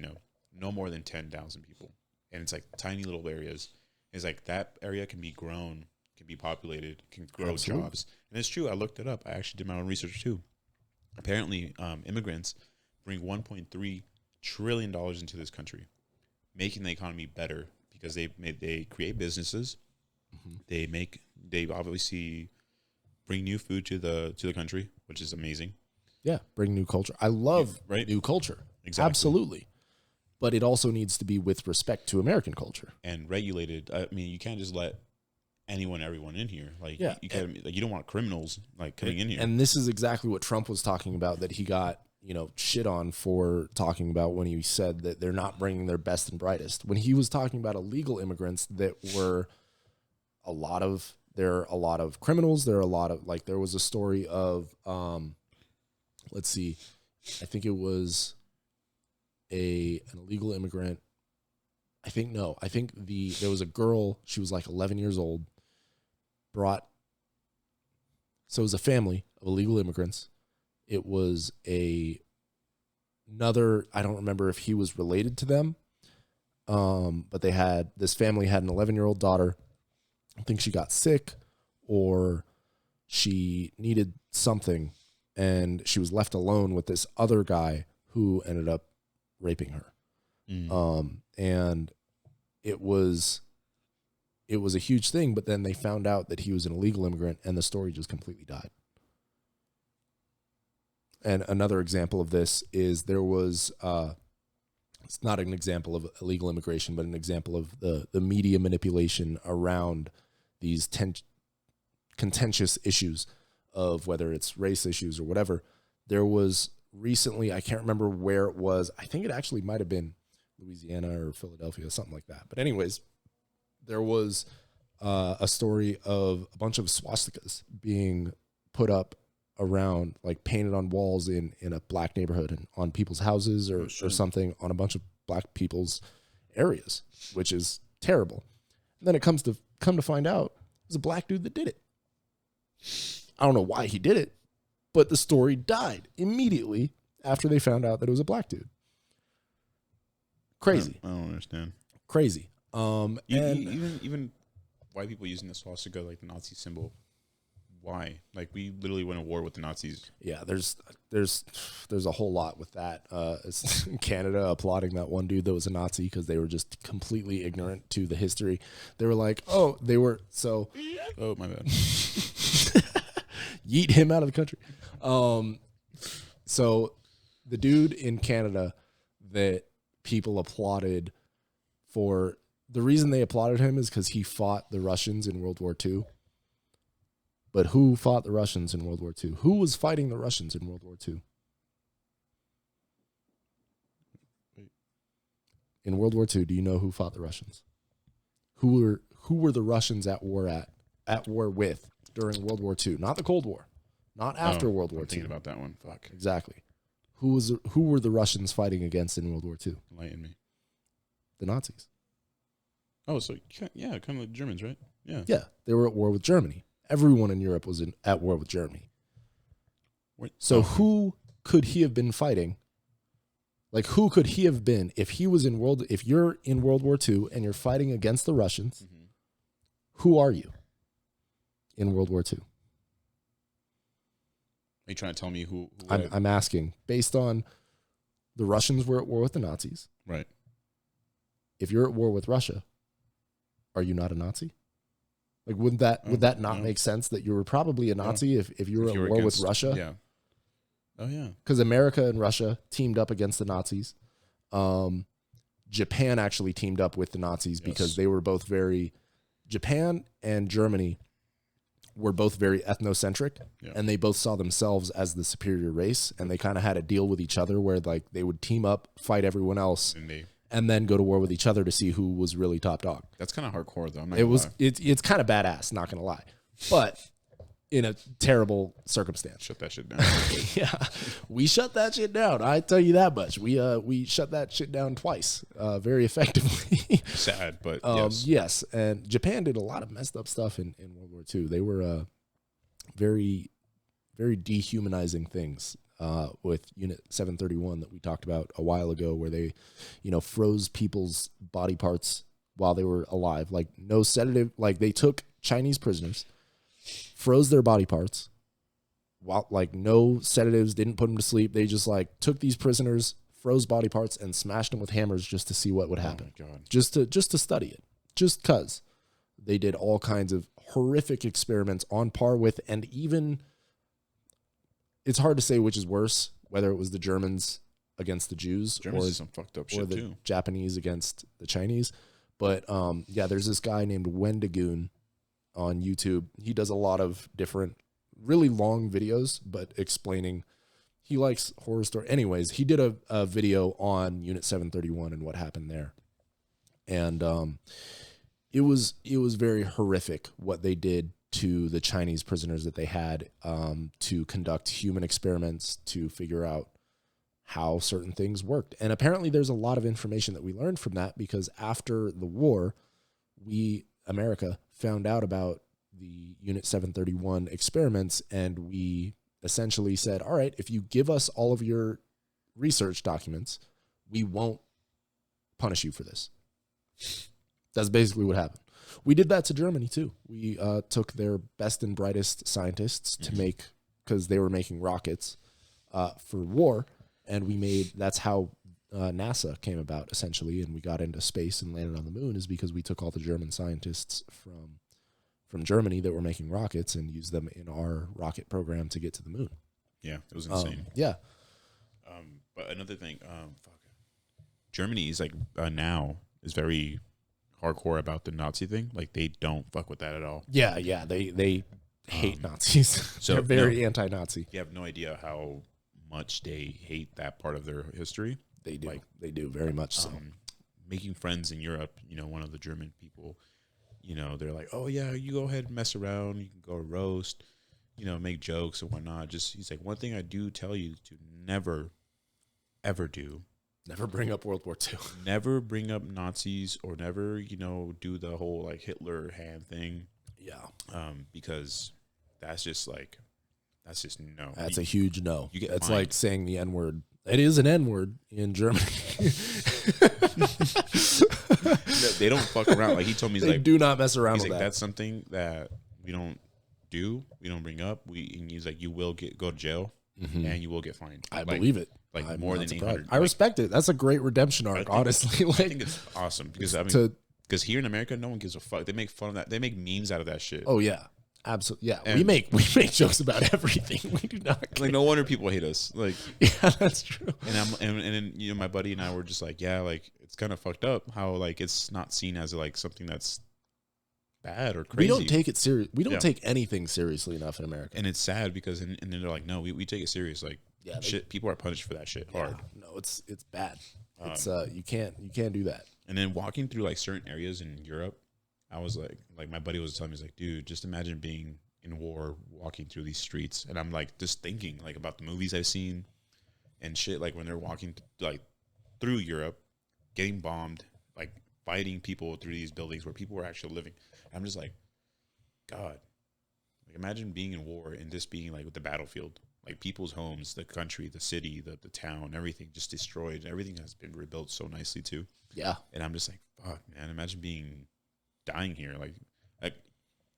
No more than 10,000 people, and it's like tiny little areas. is like that area can be grown, can be populated, can grow Absolutely. jobs. And it's true. I looked it up. I actually did my own research too. Apparently, immigrants bring $1.3 trillion into this country, making the economy better because they create businesses. They obviously bring new food to the country, which is amazing. Yeah, bring new culture. I love right? new culture. Exactly. Absolutely. But it also needs to be with respect to American culture. And regulated. I mean, you can't just let everyone in here. Like, Yeah. you can't, like, you don't want criminals like coming in here. And this is exactly what Trump was talking about, that he got, shit on for talking about when he said that they're not bringing their best and brightest. When he was talking about illegal immigrants, that were there are a lot of criminals. There are a lot of, like, there was a story of, let's see, I think it was an illegal immigrant. There was a girl, she was like 11 years old, so it was a family of illegal immigrants. It was I don't remember if he was related to them, but this family had an 11-year-old daughter. I think she got sick or she needed something, and she was left alone with this other guy who ended up raping her. And it was a huge thing, but then they found out that he was an illegal immigrant, and the story just completely died. And another example of this is there was, it's not an example of illegal immigration, but an example of the media manipulation around these contentious issues of whether it's race issues or whatever. There was recently, I can't remember where it was. I think it actually might have been Louisiana or Philadelphia, something like that. But anyways, there was a story of a bunch of swastikas being put up around, like painted on walls in a black neighborhood and on people's houses or something, on a bunch of black people's areas, which is terrible. And then it come to find out it was a black dude that did it. I don't know why he did it, but the story died immediately after they found out that it was a black dude. Crazy. I don't understand. Crazy. Even white people using the swastika, like the Nazi symbol. Why? Like, we literally went to war with the Nazis. Yeah, there's a whole lot with that. It's Canada applauding that one dude that was a Nazi because they were just completely ignorant to the history. They were like, oh, my bad. Yeet him out of the country. So the dude in Canada that people applauded for, the reason they applauded him is because he fought the Russians in World War II. But who fought the Russians in World War II? Who was fighting the Russians in World War II? In World War II, do you know who fought the Russians? Who were the Russians at war with during World War II? Not the Cold War. Not after World War II. Thinking about that one. Fuck. Exactly. Who were the Russians fighting against in World War II? Enlighten me. The Nazis. Oh, so yeah, kind of like Germans, right? Yeah. Yeah, they were at war with Germany. Everyone in Europe was at war with Germany. Who could he have been fighting? Like, who could he have been if you're in World War II and you're fighting against the Russians? Mm-hmm. Who are you in World War II? Are you trying to tell me who I'm asking, based on the Russians were at war with the Nazis. Right. If you're at war with Russia, are you not a Nazi? Like, would that not make sense that you were probably a Nazi if you were at war with Russia? Yeah. Oh, yeah. Because America and Russia teamed up against the Nazis. Japan actually teamed up with the Nazis because they were both Japan and Germany were both very ethnocentric, and they both saw themselves as the superior race, and they kind of had a deal with each other where, like, they would team up, fight everyone else, and then go to war with each other to see who was really top dog. That's kind of hardcore, though. It's kind of badass, not gonna lie, but in a terrible circumstance. Shut that shit down. Yeah, we shut that shit down. I tell you that much. We shut that shit down twice, very effectively. Sad, but yes. And Japan did a lot of messed up stuff in World War II. They were very, very dehumanizing things. With Unit 731 that we talked about a while ago, where they, froze people's body parts while they were alive. Like no sedative. Like they took Chinese prisoners, froze their body parts, while like no sedatives, didn't put them to sleep. They just like took these prisoners, froze body parts, and smashed them with hammers just to see what would happen. Oh my God. Just to study it. Just cause they did all kinds of horrific experiments on par with, and even it's hard to say which is worse, whether it was the Germans against the Jews Germans or did some fucked up or shit the too. Japanese against the Chinese. But yeah, there's this guy named Wendigoon on YouTube. He does a lot of different, really long videos, but explaining. He likes horror story. Anyways, he did a video on Unit 731 and what happened there, and it was very horrific what they did to the Chinese prisoners that they had to conduct human experiments to figure out how certain things worked. And apparently there's a lot of information that we learned from that, because after the war, America found out about the Unit 731 experiments, and we essentially said, all right, if you give us all of your research documents, we won't punish you for this. That's basically what happened. We did that to Germany too. We took their best and brightest scientists to make, because they were making rockets for war, and that's how NASA came about essentially, and we got into space and landed on the moon, is because we took all the German scientists from Germany that were making rockets and used them in our rocket program to get to the moon. Yeah, it was insane. Yeah. But another thing, Germany is like now is very hardcore about the Nazi thing. Like they don't fuck with that at all. Yeah, they hate Nazis. So they're very anti-Nazi. You have no idea how much they hate that part of their history. They do. Like, they do very much so. Making friends in Europe, one of the German people, they're like, oh yeah, you go ahead and mess around. You can go roast, make jokes and whatnot. He's like, one thing I do tell you to never, ever do. Never bring up World War II. Never bring up Nazis, or never, do the whole like Hitler hand thing. Yeah. Because that's just no. That's a huge no. It's fined. like saying the N-word. It is an N-word in Germany. They don't fuck around. Like he told me, they do not mess around with that. that. That's something that we don't do. We don't bring up. And he's like, you will go to jail, and you will get fined. I believe it. Like I'm more than 800. I respect it. That's a great redemption arc, honestly. I think it's awesome because because here in America, no one gives a fuck. They make fun of that. They make memes out of that shit. Oh yeah, absolutely. Yeah, and we make jokes about everything. We do not care. Like no wonder people hate us. Like yeah, that's true. And then my buddy and I were just like, yeah, like it's kind of fucked up how like it's not seen as like something that's bad or crazy. We don't take it serious. We don't take anything seriously enough in America. And it's sad because and then they're like, no, we take it serious. Like shit, people are punished for that shit hard. No, it's bad. It's you can't do that. And then walking through like certain areas in Europe, I was like my buddy was telling me, he's like, dude, just imagine being in war, walking through these streets. And I'm like just thinking like about the movies I've seen and shit, like when they're walking like through Europe, getting bombed, like fighting people through these buildings where people were actually living. I'm just like, God, like imagine being in war and just being like with the battlefield, like people's homes, the country, the city, the town, everything just destroyed. Everything has been rebuilt so nicely too. Yeah. And I'm just like, fuck, man, imagine dying here. Like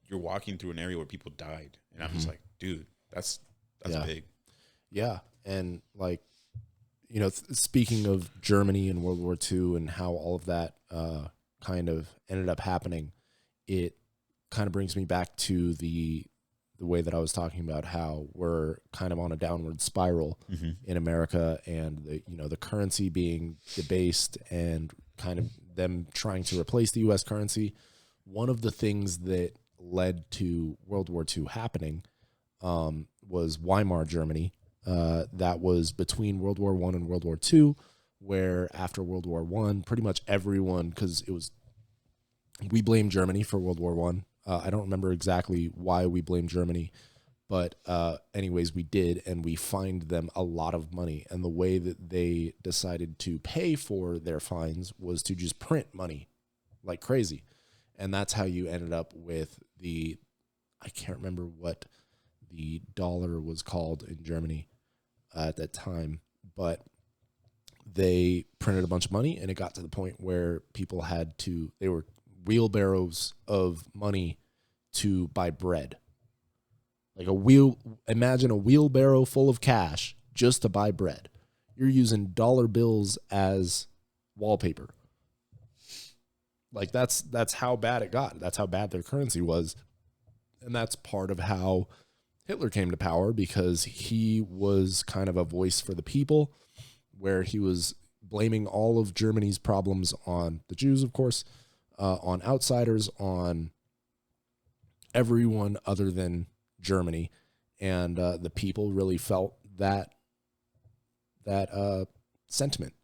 you're walking through an area where people died. And I'm just like, dude, that's big. Yeah. And like, speaking of Germany and World War II and how all of that kind of ended up happening, it kind of brings me back to the way that I was talking about how we're kind of on a downward spiral in America, and the currency being debased and kind of them trying to replace the U.S. currency. One of the things that led to World War II happening was Weimar Germany. That was between World War I and World War II, where after World War I, pretty much everyone, because we blame Germany for World War I. I don't remember exactly why we blamed Germany, but anyways, we did, and we fined them a lot of money. And the way that they decided to pay for their fines was to just print money like crazy. And that's how you ended up with I can't remember what the dollar was called in Germany at that time, but they printed a bunch of money, and it got to the point where people they were wheelbarrows of money to buy bread. Like imagine a wheelbarrow full of cash just to buy bread. You're using dollar bills as wallpaper. Like that's how bad it got. That's how bad their currency was. And that's part of how Hitler came to power, because he was kind of a voice for the people, where he was blaming all of Germany's problems on the Jews, of course, on outsiders, on everyone other than Germany. And the people really felt that sentiment.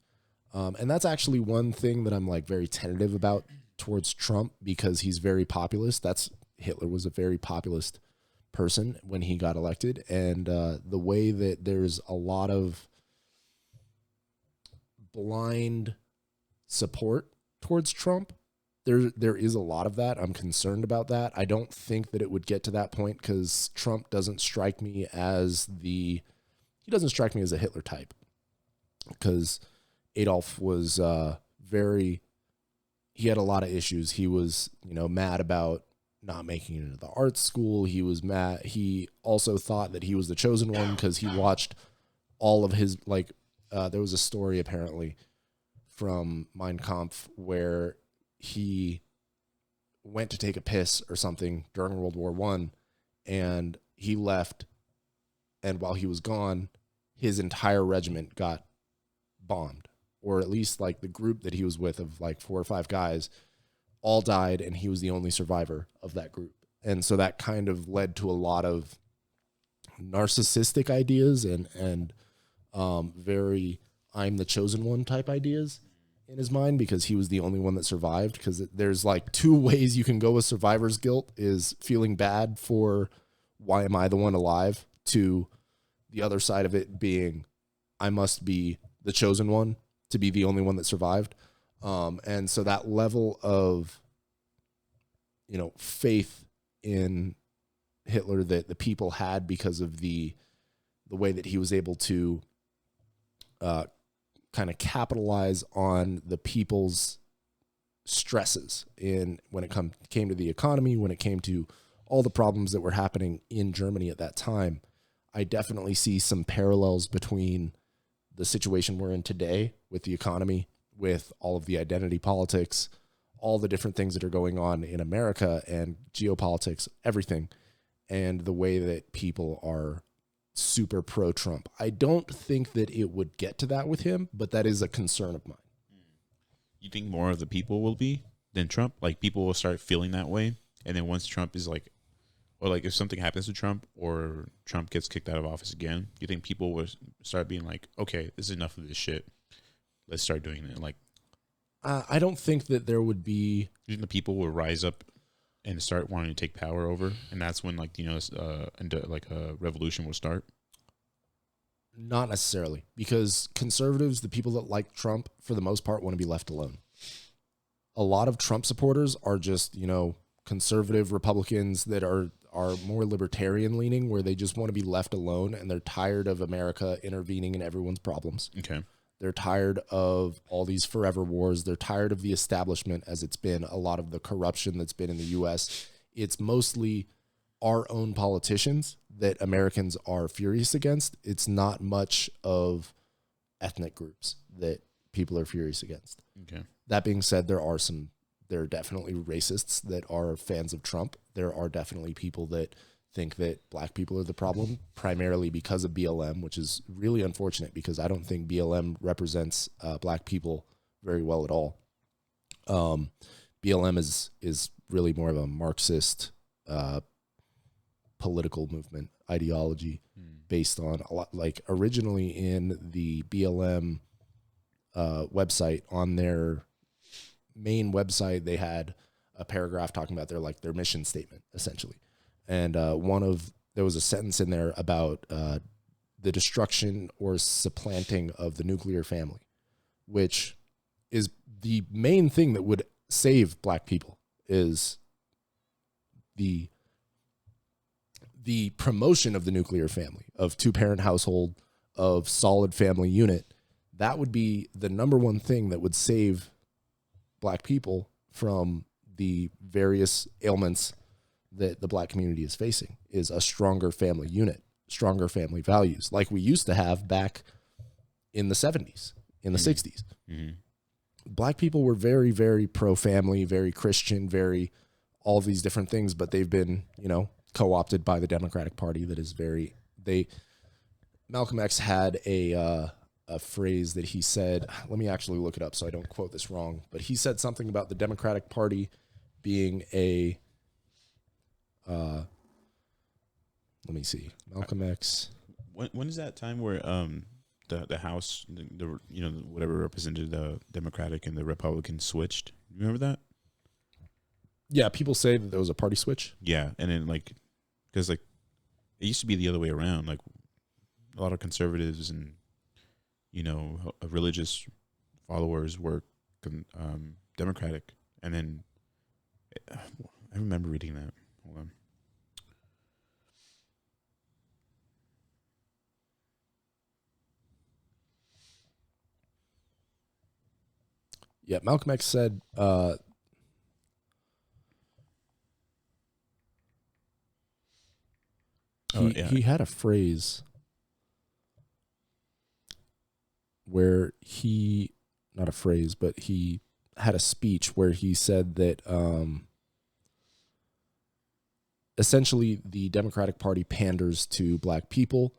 And that's actually one thing that I'm like very tentative about towards Trump, because he's very populist. Hitler was a very populist person when he got elected. And the way that there's a lot of blind support towards Trump, there is a lot of that. I'm concerned about that. I don't think that it would get to that point, because Trump doesn't strike me as he doesn't strike me as a Hitler type, because Adolf was he had a lot of issues. He was, mad about not making it into the art school. He was mad. He also thought that he was the chosen one, because he watched all of his, there was a story apparently from Mein Kampf where he went to take a piss or something during World War I, and he left, and while he was gone, his entire regiment got bombed, or at least like the group that he was with of like 4 or 5 guys all died, and he was the only survivor of that group. And so that kind of led to a lot of narcissistic ideas and very I'm the chosen one type ideas in his mind, because he was the only one that survived. Because there's like 2 ways you can go with survivor's guilt: is feeling bad for why am I the one alive, to the other side of it being I must be the chosen one to be the only one that survived. And so that level of, faith in Hitler that the people had, because of the way that he was able to kind of capitalize on the people's stresses when it came to the economy, when it came to all the problems that were happening in Germany at that time. I definitely see some parallels between the situation we're in today with the economy, with all of the identity politics, all the different things that are going on in America, and geopolitics, everything, and the way that people are super pro-Trump. I don't think that it would get to that with him, but that is a concern of mine. You think more of the people will be than Trump? Like, people will start feeling that way, and then once Trump is like, or like if something happens to Trump or Trump gets kicked out of office again, do you think people will start being like, okay, this is enough of this shit, let's start doing it? Like, I don't think that there would be. Do you think the people will rise up and start wanting to take power over, and that's when like a revolution will start? Not necessarily, because conservatives, the people that like Trump, for the most part, want to be left alone. A lot of Trump supporters are just conservative Republicans that are more libertarian leaning, where they just want to be left alone, and they're tired of America intervening in everyone's problems. Okay. They're tired of all these forever wars. They're tired of the establishment as it's been, a lot of the corruption that's been in the U.S. It's mostly our own politicians that Americans are furious against. It's not much of ethnic groups that people are furious against. Okay. That being said, there are definitely racists that are fans of Trump. There are definitely people that think that black people are the problem, primarily because of BLM, which is really unfortunate, because I don't think BLM represents black people very well at all. BLM is really more of a Marxist political movement ideology based on a lot, like originally in the BLM website, on their main website, they had a paragraph talking about their mission statement, essentially. And there was a sentence in there about the destruction or supplanting of the nuclear family, which is the main thing that would save black people, is the promotion of the nuclear family, of 2-parent household, of solid family unit. that would be the number one thing that would save black people from the various ailments that the black community is facing, is a stronger family unit, stronger family values, like we used to have back in the 70s, in the 60s. Mm-hmm. Black people were very, very pro-family, very Christian, very all of these different things, but they've been, co-opted by the Democratic Party that is Malcolm X had a phrase that he said, let me actually look it up so I don't quote this wrong, but he said something about the Democratic Party being let me see, Malcolm X. When is that time where the House, the whatever represented the Democratic and the Republican switched? You remember that? Yeah, people say that there was a party switch. Yeah, and then because it used to be the other way around. Like a lot of conservatives and religious followers were Democratic, and then I remember reading that. Hold on. Yeah, Malcolm X said he had a phrase where not a phrase, but he had a speech where he said that essentially the Democratic Party panders to black people,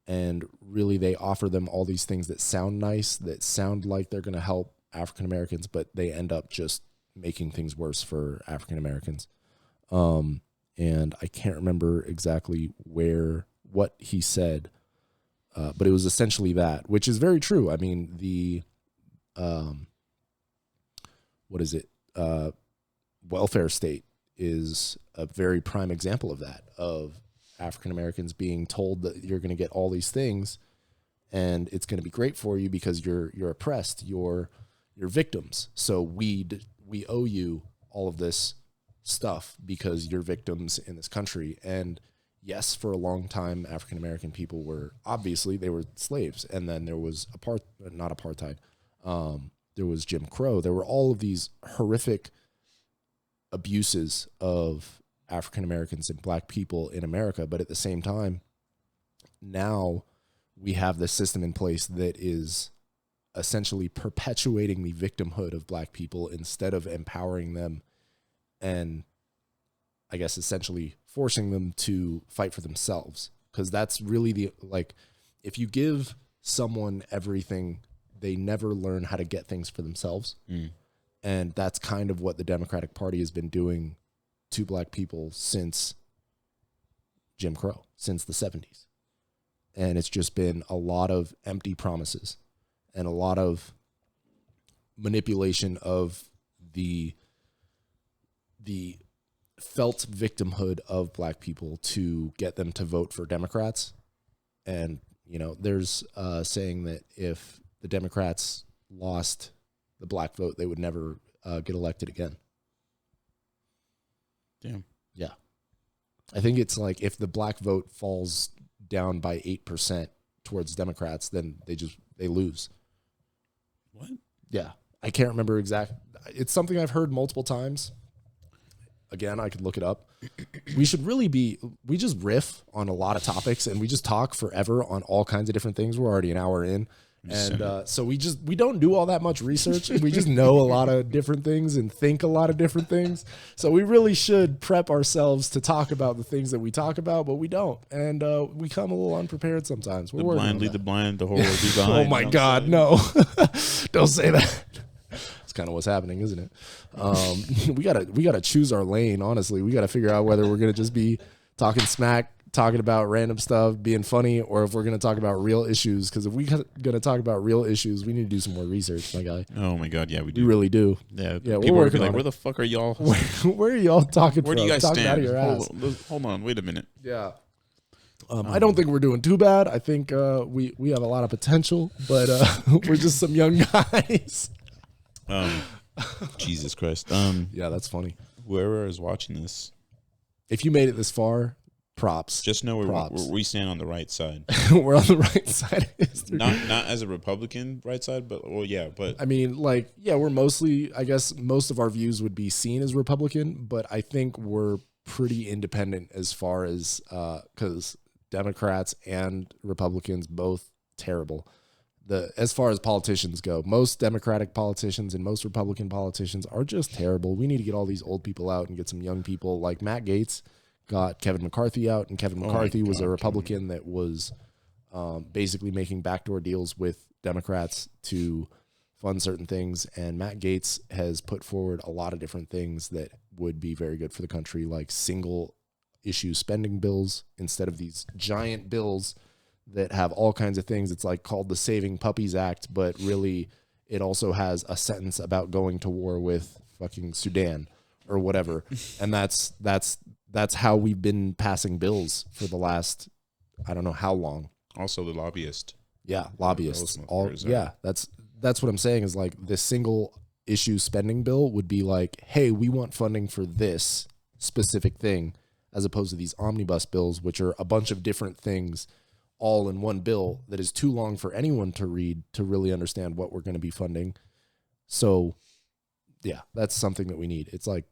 and really they offer them all these things that sound nice, that sound like they're going to help African Americans, but they end up just making things worse for African Americans. And I can't remember exactly what he said, but it was essentially that, which is very true. I mean, the welfare state is a very prime example of that, of African Americans being told that you're going to get all these things and it's going to be great for you because you're oppressed, you're victims. So we owe you all of this stuff because you're victims in this country. And yes, for a long time, African American people were slaves, and then there was not apartheid. There was Jim Crow. There were all of these horrific abuses of African Americans and black people in America. But at the same time, now we have this system in place that is essentially perpetuating the victimhood of black people instead of empowering them and, I guess, essentially forcing them to fight for themselves. Because that's really if you give someone everything, they never learn how to get things for themselves. And that's kind of what the Democratic Party has been doing to black people since Jim Crow, since the 70s. And it's just been a lot of empty promises and a lot of manipulation of the felt victimhood of black people to get them to vote for Democrats. And, there's saying that if the Democrats lost the black vote, they would never get elected again. Damn. Yeah. I think it's like if the black vote falls down by 8% towards Democrats, then they lose. What? Yeah. I can't remember exact. It's something I've heard multiple times. Again, I could look it up. We just riff on a lot of topics and we just talk forever on all kinds of different things. We're already an hour in. And so we don't do all that much research. We just know a lot of different things and think a lot of different things. So we really should prep ourselves to talk about the things that we talk about, but we don't. And we come a little unprepared sometimes. The blind lead the blind, the horror will be blind. Oh my God, no. Don't say that. It's kind of what's happening, isn't it? We gotta choose our lane, honestly. We gotta figure out whether we're gonna just be talking smack, talking about random stuff, being funny, or if we're going to talk about real issues. Because if we're going to talk about real issues, we need to do some more research, my guy. Oh my God, yeah, we do. We really do. Yeah, yeah. People are like, where the fuck are y'all? Where are y'all talking Where from? do you guys talking stand? Out of your ass. Hold on, wait a minute. Yeah. I don't think we're doing too bad. I think we have a lot of potential, but we're just some young guys. Jesus Christ. Yeah, that's funny. Whoever is watching this, if you made it this far, props. Just know we stand on the right side. We're on the right side of history. Not as a Republican right side, but I mean, like, yeah, we're mostly, I guess most of our views would be seen as Republican, but I think we're pretty independent as far as, because Democrats and Republicans both terrible. As far as politicians go, most Democratic politicians and most Republican politicians are just terrible. We need to get all these old people out and get some young people like Matt Gaetz. Got Kevin McCarthy out, and Kevin McCarthy was a Republican that was basically making backdoor deals with Democrats to fund certain things. And Matt Gaetz has put forward a lot of different things that would be very good for the country, like single issue spending bills instead of these giant bills that have all kinds of things. It's like called the Saving Puppies Act, but really it also has a sentence about going to war with fucking Sudan or whatever. And that's how we've been passing bills for the last, I don't know how long. Also the lobbyist. Yeah, lobbyists. That's what I'm saying is like this single issue spending bill would be like, hey, we want funding for this specific thing, as opposed to these omnibus bills, which are a bunch of different things all in one bill that is too long for anyone to read to really understand what we're going to be funding. So, yeah, that's something that we need. It's like,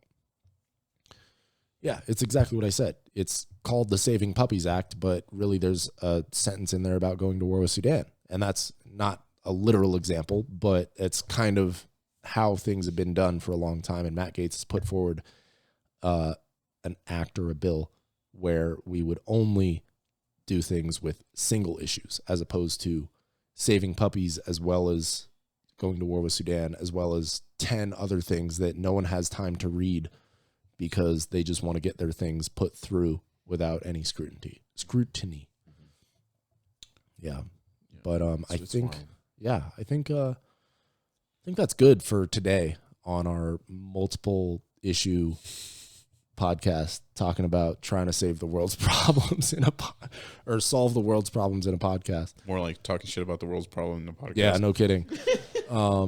yeah, it's exactly what I said. It's called the Saving Puppies Act, but really there's a sentence in there about going to war with Sudan. And that's not a literal example, but it's kind of how things have been done for a long time. And Matt Gaetz has put forward an act or a bill where we would only do things with single issues as opposed to saving puppies as well as going to war with Sudan, as well as 10 other things that no one has time to read because they just want to get their things put through without any scrutiny. Yeah. But I think that's good for today on our multiple issue podcast, talking about trying to save the world's problems or solve the world's problems in a podcast. More like talking shit about the world's problem in a podcast. Yeah, no kidding.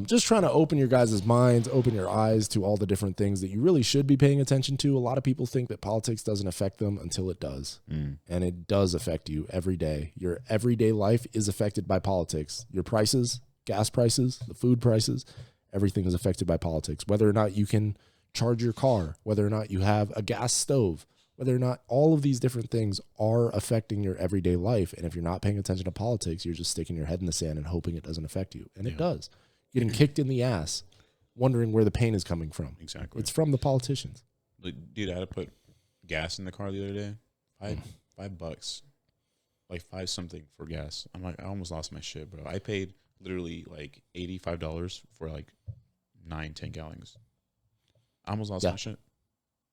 Just trying to open your guys' minds, open your eyes to all the different things that you really should be paying attention to. A lot of people think that politics doesn't affect them until it does. And it does affect you every day. Your everyday life is affected by politics. Your prices, gas prices, the food prices, everything is affected by politics. Whether or not you can charge your car, whether or not you have a gas stove, whether or not all of these different things are affecting your everyday life. And if you're not paying attention to politics, you're just sticking your head in the sand and hoping it doesn't affect you. And it does. Getting kicked in the ass, wondering where the pain is coming from. Exactly. It's from the politicians. Dude, I had to put gas in the car the other day. $5, like 5 something for gas. I'm like, I almost lost my shit, bro. I paid literally like $85 for like 9-10 gallons. I almost lost my shit.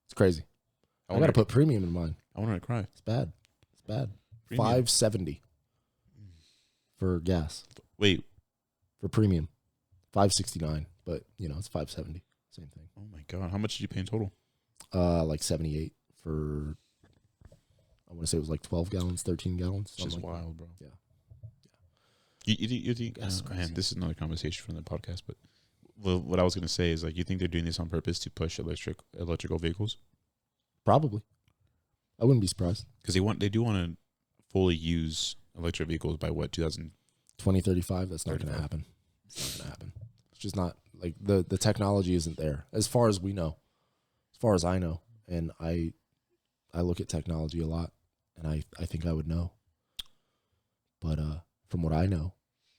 It's crazy. I got to put premium in mine. I wanted to cry. It's bad. It's bad. Premium. $5.70 for gas. Wait. For premium. $5.69, but you know, it's $5.70. Same thing. Oh my God. How much did you pay in total? Like 78 for, I want to say it was like 12 gallons, 13 gallons. It's just like wild, bro. Yeah. You think, man, this is another conversation from the podcast, but what I was going to say is, like, you think they're doing this on purpose to push electrical vehicles? Probably. I wouldn't be surprised. Because they do want to fully use electric vehicles by what, 2035? That's not going to happen. It's not going to happen. It's just not, like, the technology isn't there, as far as we know, as far as I know. And I look at technology a lot, and I think I would know. But from what I know,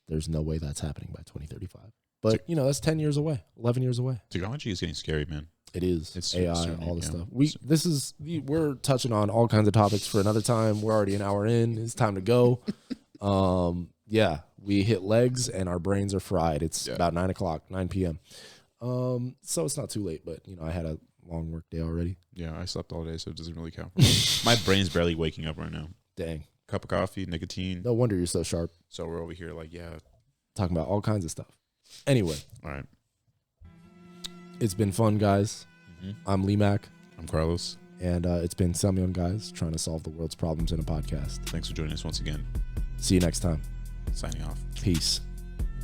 there's no way that's happening by 2035. But, you know, that's 10 years away, 11 years away. Technology is getting scary, man. It is. It's AI, all this stuff. We're touching on all kinds of topics for another time. We're already an hour in. It's time to go. Yeah, we hit legs and our brains are fried. It's about 9 p.m. So it's not too late, but, you know, I had a long work day already. Yeah, I slept all day, so it doesn't really count for me. My brain's barely waking up right now. Dang. Cup of coffee, nicotine. No wonder you're so sharp. So we're over here like, talking about all kinds of stuff. Anyway. All right. It's been fun, guys. I'm Lemac. I'm Carlos. And it's been SumYungGuys trying to solve the world's problems in a podcast. Thanks for joining us once again. See you next time. Signing off. Peace.